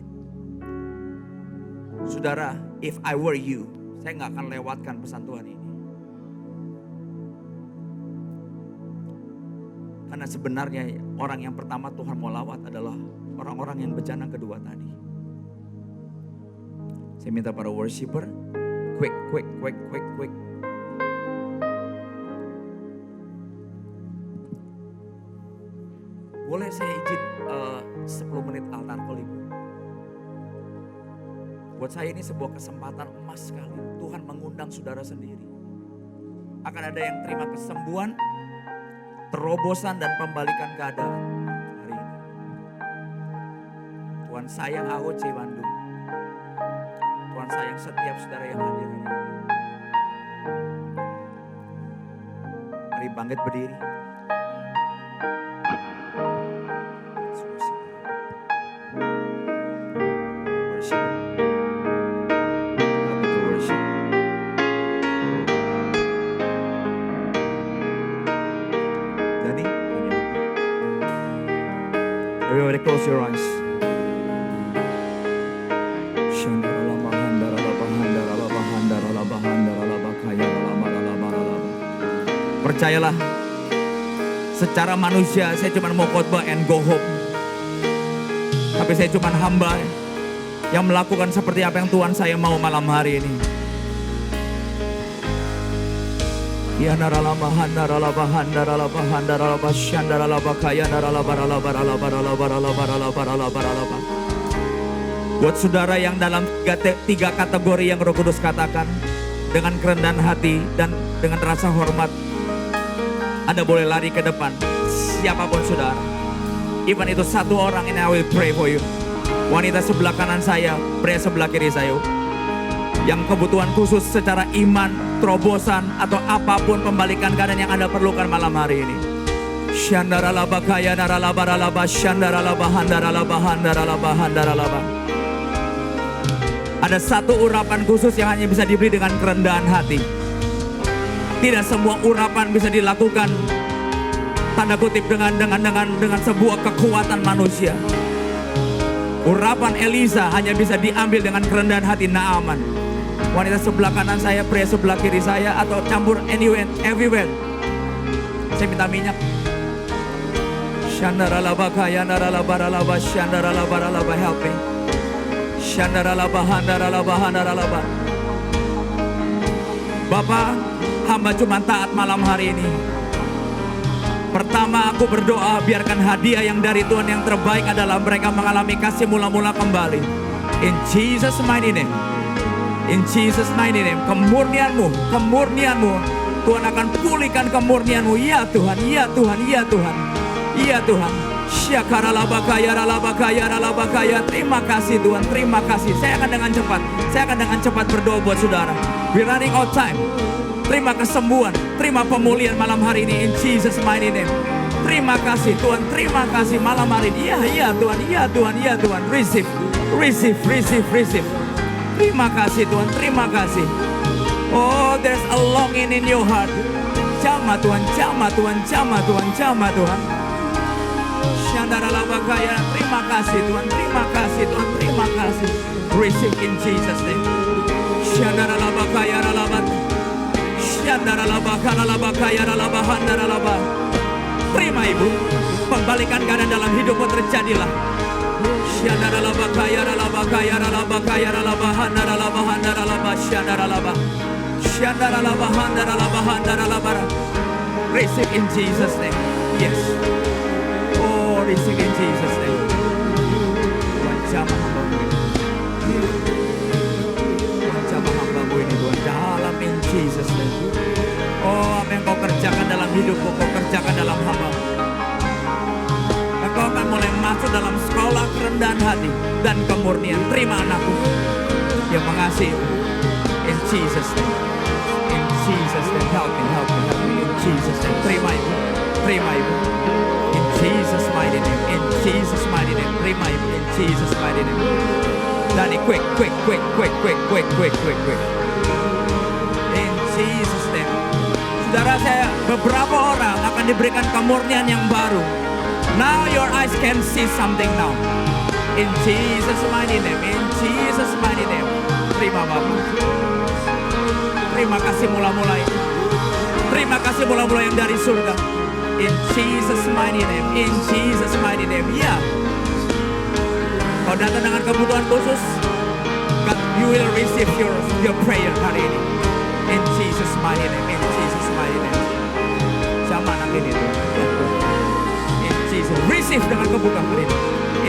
Saudara, if I were you, saya gak akan lewatkan pesan Tuhan ini. Karena sebenarnya orang yang pertama Tuhan mau lawat adalah orang-orang yang bejana kedua tadi. Saya minta para worshiper, quick. Boleh saya izin 10 menit altar call Ibu? Buat saya ini sebuah kesempatan emas sekali. Tuhan mengundang saudara sendiri. Akan ada yang terima kesembuhan, terobosan, dan pembalikan keadaan hari ini. Tuhan sayang AOC Bandung. Tuhan sayang setiap saudara yang hadir hari ini. Mari bangkit berdiri. Everybody close your eyes. Percayalah, secara manusia saya cuma mau khotbah and go home. Tapi saya cuma hamba yang melakukan seperti apa yang Tuhan saya mau malam hari ini. Ya naralaba handaralaba handaralaba handaralaba shandaralaba kaya naralaba ralaba ralaba ralaba ralaba ralaba ralaba ralaba. Buat saudara yang dalam tiga kategori yang Roh Kudus katakan, dengan kerendahan hati dan dengan rasa hormat, Anda boleh lari ke depan. Siapapun saudara, even itu satu orang, ini I will pray for you. Wanita sebelah kanan saya, pria sebelah kiri saya, yang kebutuhan khusus secara iman, terobosan, atau apapun pembalikan keadaan yang Anda perlukan malam hari ini. Shandaralaba kaya naralaba ralaba shandaralaba handaralaba handaralaba handaralaba. Ada satu urapan khusus yang hanya bisa diberi dengan kerendahan hati. Tidak semua urapan bisa dilakukan tanda kutip dengan sebuah kekuatan manusia. Urapan Elisa hanya bisa diambil dengan kerendahan hati Naaman. Wanita sebelah kanan saya, pria sebelah kiri saya, atau campur anywhere, everywhere. Saya minta minyak. Shandaralaba kaya naralaba ralaba shandaralaba ralaba, help me. Shandaralaba handaralaba handaralaba. Bapak, hamba cuma taat malam hari ini. Pertama, aku berdoa biarkan hadiah yang dari Tuhan yang terbaik adalah mereka mengalami kasih mula-mula kembali. In Jesus mighty name. In Jesus mighty name. Kemurnianmu. Tuhan akan pulihkan kemurnianmu. Ya Tuhan, ya Tuhan, ya Tuhan. Ya Tuhan. Syakaralabakaya. Terima kasih Tuhan, terima kasih. Saya akan dengan cepat berdoa buat saudara. We're running out time. Terima kesembuhan, terima pemulihan malam hari ini in Jesus mighty name. Terima kasih Tuhan, terima kasih malam hari ini. Ya Tuhan, ya Tuhan, ya Tuhan. Receive. Terima kasih Tuhan, terima kasih. Oh, there's a longing in your heart. Jamah Tuhan. Shandaralabakaya, terima kasih Tuhan, terima kasih. Receive in Jesus name. Shandaralabakaya ralabat. Terima Ibu, pembalikan keadaan dalam hidupmu terjadilah. Receive in Jesus' name. Yes. Oh, receive in Jesus' name. Tuhan jamah hamba-Mu ini. Tuhan jamah hamba-Mu ini Tuhan. Dalam in Jesus' name. Oh, apa yang Kau kerjakan dalam hidupku, Kau kerjakan dalam hamba-Mu. Engkau akan mulai masuk dalam sekolah kerendahan hati dan kemurnian. Terima anakku yang mengasihi. In Jesus' name. In Jesus' name. Help me. In Jesus' name. Terima Ibu. In Jesus' mighty name. In Jesus' mighty name. Terima Ibu. In Jesus' mighty name. Dani, quick. In Jesus' name. Saudara, saya beberapa orang akan diberikan kemurnian yang baru. Now your eyes can see something now. In Jesus' mighty name. In Jesus' mighty name. Terima Bapak. Terima kasih mula-mula ini. Terima kasih mula-mula yang dari surga. In Jesus' mighty name. In Jesus' mighty name. Ya. Kau datang dengan kebutuhan khusus, God, you will receive your prayer hari ini. In Jesus' mighty name. In Jesus' mighty name. Sama anak ini tuh. In Jesus. Receive dengan kebutuhan hari ini.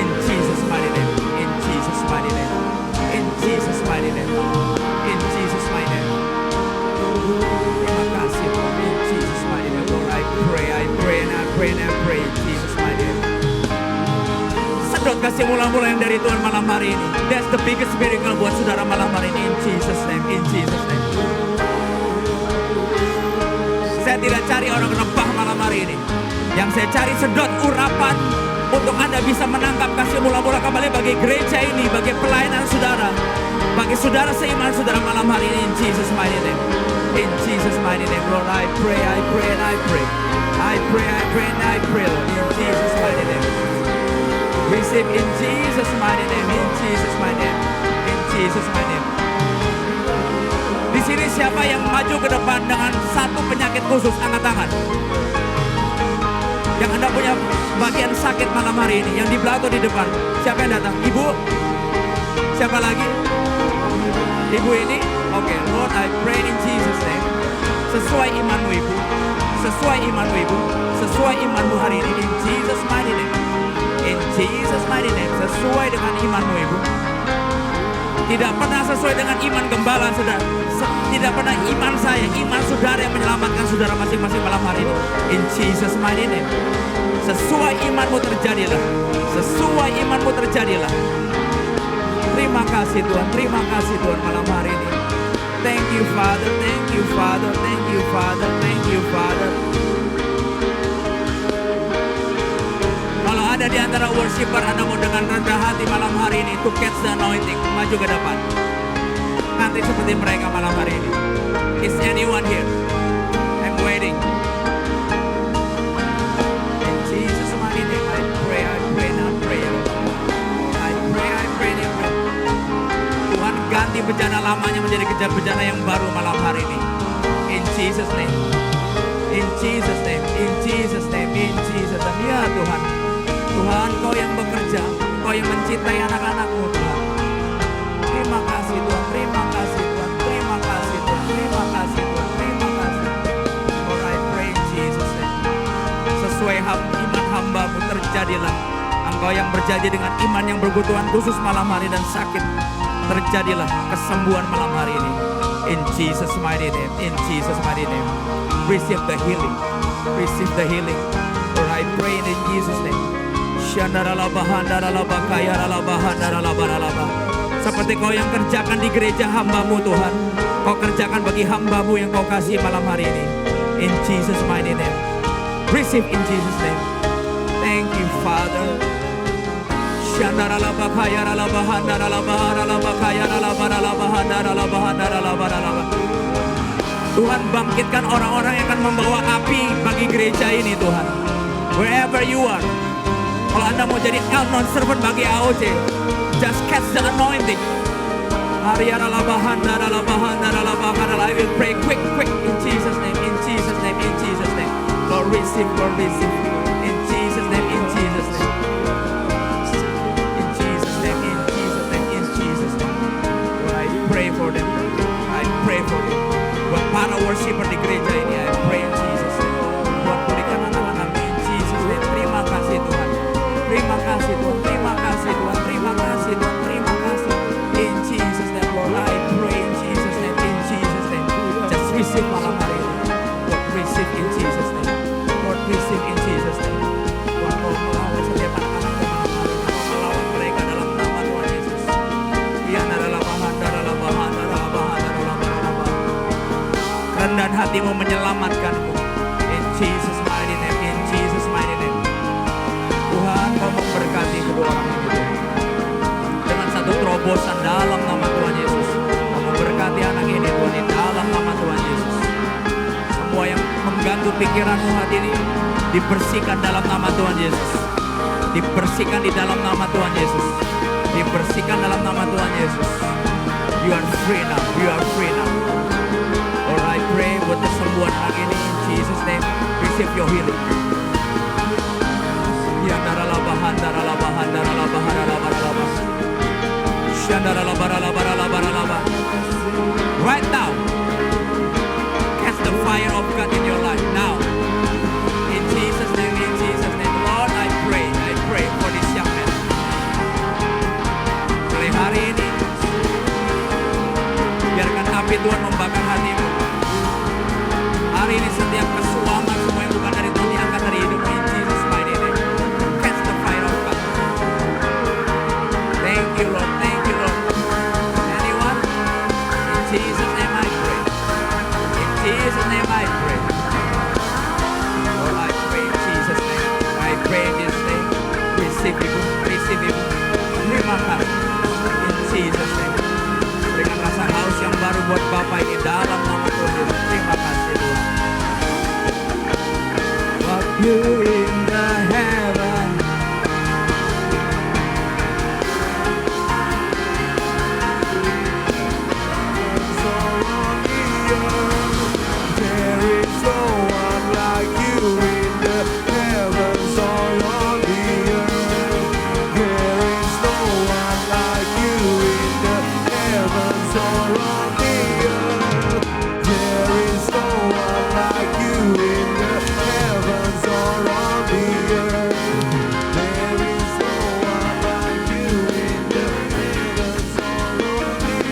In Jesus' mighty name. In Jesus' mighty name. In Jesus' mighty name. In Jesus' mighty name. Terima kasih Tuhan. In Jesus' mighty name. Lord, I pray in Jesus' mighty name. Sedot kasih mula-mula yang dari Tuhan malam hari ini. That's the biggest miracle buat saudara malam hari ini. In Jesus' name. In Jesus' name. Saya tidak cari orang rebah malam hari ini. Yang saya cari sedot urapan untuk Anda bisa menangkap kasih mula-mula kembali bagi gereja ini, bagi pelayanan saudara, bagi saudara seiman saudara malam hari ini. In Jesus' mighty name. In Jesus' mighty name, Lord, I pray, Lord. In Jesus' mighty name. Receive in Jesus' mighty name. In Jesus' mighty name. In Jesus' mighty name. Di sini siapa yang maju ke depan dengan satu penyakit khusus, angkat tangan. Yang Anda punya bagian sakit malam hari ini, yang di belakang atau di depan. Siapa yang datang? Ibu? Siapa lagi? Ibu ini? Oke, Lord, I pray in Jesus' name. Sesuai imanmu Ibu. Sesuai imanmu hari ini. In Jesus' mighty name. In Jesus' mighty name. Sesuai dengan imanmu Ibu. Tidak pernah sesuai dengan iman gembala saudara. Tidak pernah iman saya, iman saudara yang menyelamatkan saudara masing-masing malam hari ini. In Jesus' mighty name. Sesuai imanmu terjadilah. Sesuai imanmu terjadilah. Terima kasih Tuhan malam hari ini. Thank you Father. Kalau ada di antara worshiper Anda mau dengan rendah hati malam hari ini to catch the anointing, maju ke depan. Nanti seperti mereka malam hari ini. Is anyone here? I'm waiting. In Jesus' mighty name, I pray. Tuhan ganti bencana lamanya menjadi bencana yang baru malam hari ini. In Jesus' name. Ya Tuhan. Tuhan, Kau yang bekerja, Kau yang mencintai anak-anak-Mu Tuhan. Terima kasih Tuhan. Lord, I pray in Jesus' name. Sesuai iman hamba-Mu terjadilah. Engkau yang berjanji dengan iman yang berkebutuhan khusus malam hari dan sakit, terjadilah kesembuhan malam hari ini. In Jesus' mighty name. Receive the healing. Lord, I pray in Jesus' name. Seperti Kau yang kerjakan di gereja hamba-Mu Tuhan, Kau kerjakan bagi hamba-Mu yang Kau kasih malam hari ini. In Jesus' mighty name. Receive in Jesus' name. Thank you Father. Tuhan, bangkitkan orang-orang yang akan membawa api bagi gereja ini Tuhan. Wherever you are. Kalau Anda mau jadi unknown servant bagi AOC, just catch the anointing. I will pray quick in Jesus' name. Lord, receive. In Jesus' name. In Jesus' receive malam hari ini. Lord, receive in Jesus name. Lord, receive in Jesus name. Tuhan, kau melawan setiap anak-anakmu malam hari ini. Kau melawan mereka dalam nama Tuhan Yesus. Rendah hatimu menyelamatkanmu. In Jesus mighty name, in Jesus mighty name. Tuhan, kau memberkati kedua orang ini Tuhan. Dengan satu terobosan dalam nama Tuhan Yesus. Kau memberkati anak ini Tuhan di dalam nama Tuhan Yesus. Semua yang mengganggu pikiranmu hati ini dibersihkan dalam nama Tuhan Yesus. Dibersihkan di dalam nama Tuhan Yesus. Dibersihkan dalam nama Tuhan Yesus. You are free now, you are free now. Lord, I pray buat kesembuhan anak ini in Jesus name. Receive your healing. Ya daralabahan daralabahan daralabahan daralabahan. Shandaralabaralabaralabaralaba. Right now, catch the fire of God in your life now. In Jesus name, in Jesus name. Lord, I pray for this young man. Mulai hari ini, biarkan api Tuhan membakar hatimu. Hari ini setiap kesuaman semua yang bukan dari Tuhan diangkat dari hidupmu in Jesus mighty name. Catch the fire of God. Thank you Lord, thank you Lord. Anyone? In Jesus name I pray. In Jesus name I pray. Lord, I pray in Jesus name. I pray in this name. Receive Ibu, receive Ibu. Terima kasih. In Jesus name. Berikan rasa haus yang baru buat Bapak ini dalam nama Tuhan Yesus. Terima kasih Tuhan. Love you in the heaven. There is no one like you in the heavens or on the earth. There is no one like you in the heavens or on the earth. There is no one like you in the heavens or on the earth. There is no one like you in the heavens or on the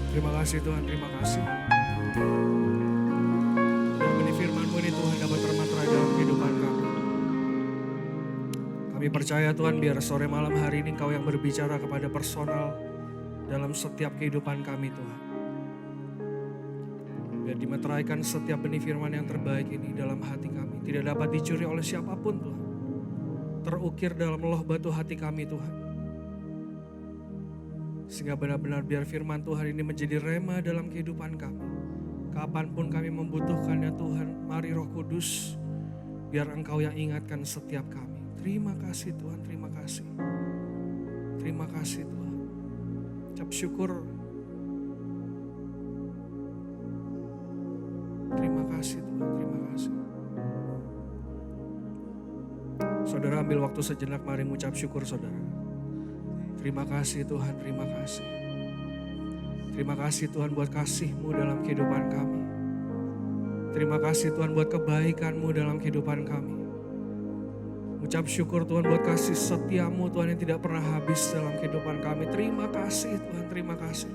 earth. Terima kasih Tuhan, terima kasih. Dan benih firman-Mu ini Tuhan dapat termaterai dalam kehidupan kami. Kami percaya Tuhan biar sore malam hari ini Engkau yang berbicara kepada personal dalam setiap kehidupan kami Tuhan. Biar dimeteraikan setiap benih firman yang terbaik ini dalam hati kami. Tidak dapat dicuri oleh siapapun Tuhan. Terukir dalam loh batu hati kami Tuhan. Sehingga benar-benar biar firman Tuhan ini menjadi rema dalam kehidupan kami. Kapanpun kami membutuhkannya Tuhan, mari Roh Kudus, biar Engkau yang ingatkan setiap kami. Terima kasih Tuhan, terima kasih. Terima kasih Tuhan. Ucap syukur. Terima kasih Tuhan, terima kasih. Saudara ambil waktu sejenak, mari mengucap syukur saudara. Terima kasih Tuhan, terima kasih. Terima kasih Tuhan buat kasih-Mu dalam kehidupan kami. Terima kasih Tuhan buat kebaikan-Mu dalam kehidupan kami. Ucap syukur Tuhan buat kasih setia-Mu Tuhan yang tidak pernah habis dalam kehidupan kami. Terima kasih Tuhan, terima kasih.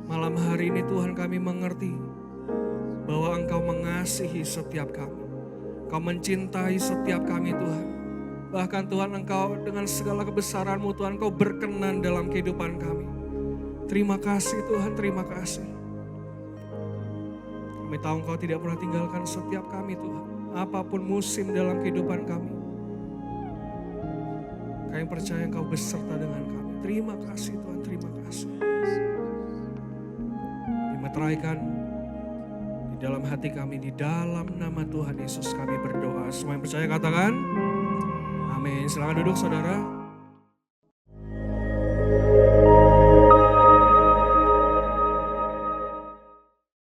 Malam hari ini Tuhan kami mengerti bahwa Engkau mengasihi setiap kami. Engkau mencintai setiap kami Tuhan. Bahkan Tuhan Engkau dengan segala kebesaran-Mu Tuhan Engkau berkenan dalam kehidupan kami. Terima kasih Tuhan, terima kasih. Kami tahu Engkau tidak pernah tinggalkan setiap kami Tuhan. Apapun musim dalam kehidupan kami. Kami percaya Engkau beserta dengan kami. Terima kasih Tuhan, terima kasih. Dimeteraikan di dalam hati kami, di dalam nama Tuhan Yesus kami berdoa. Semua yang percaya katakan. Amin. Silakan duduk saudara.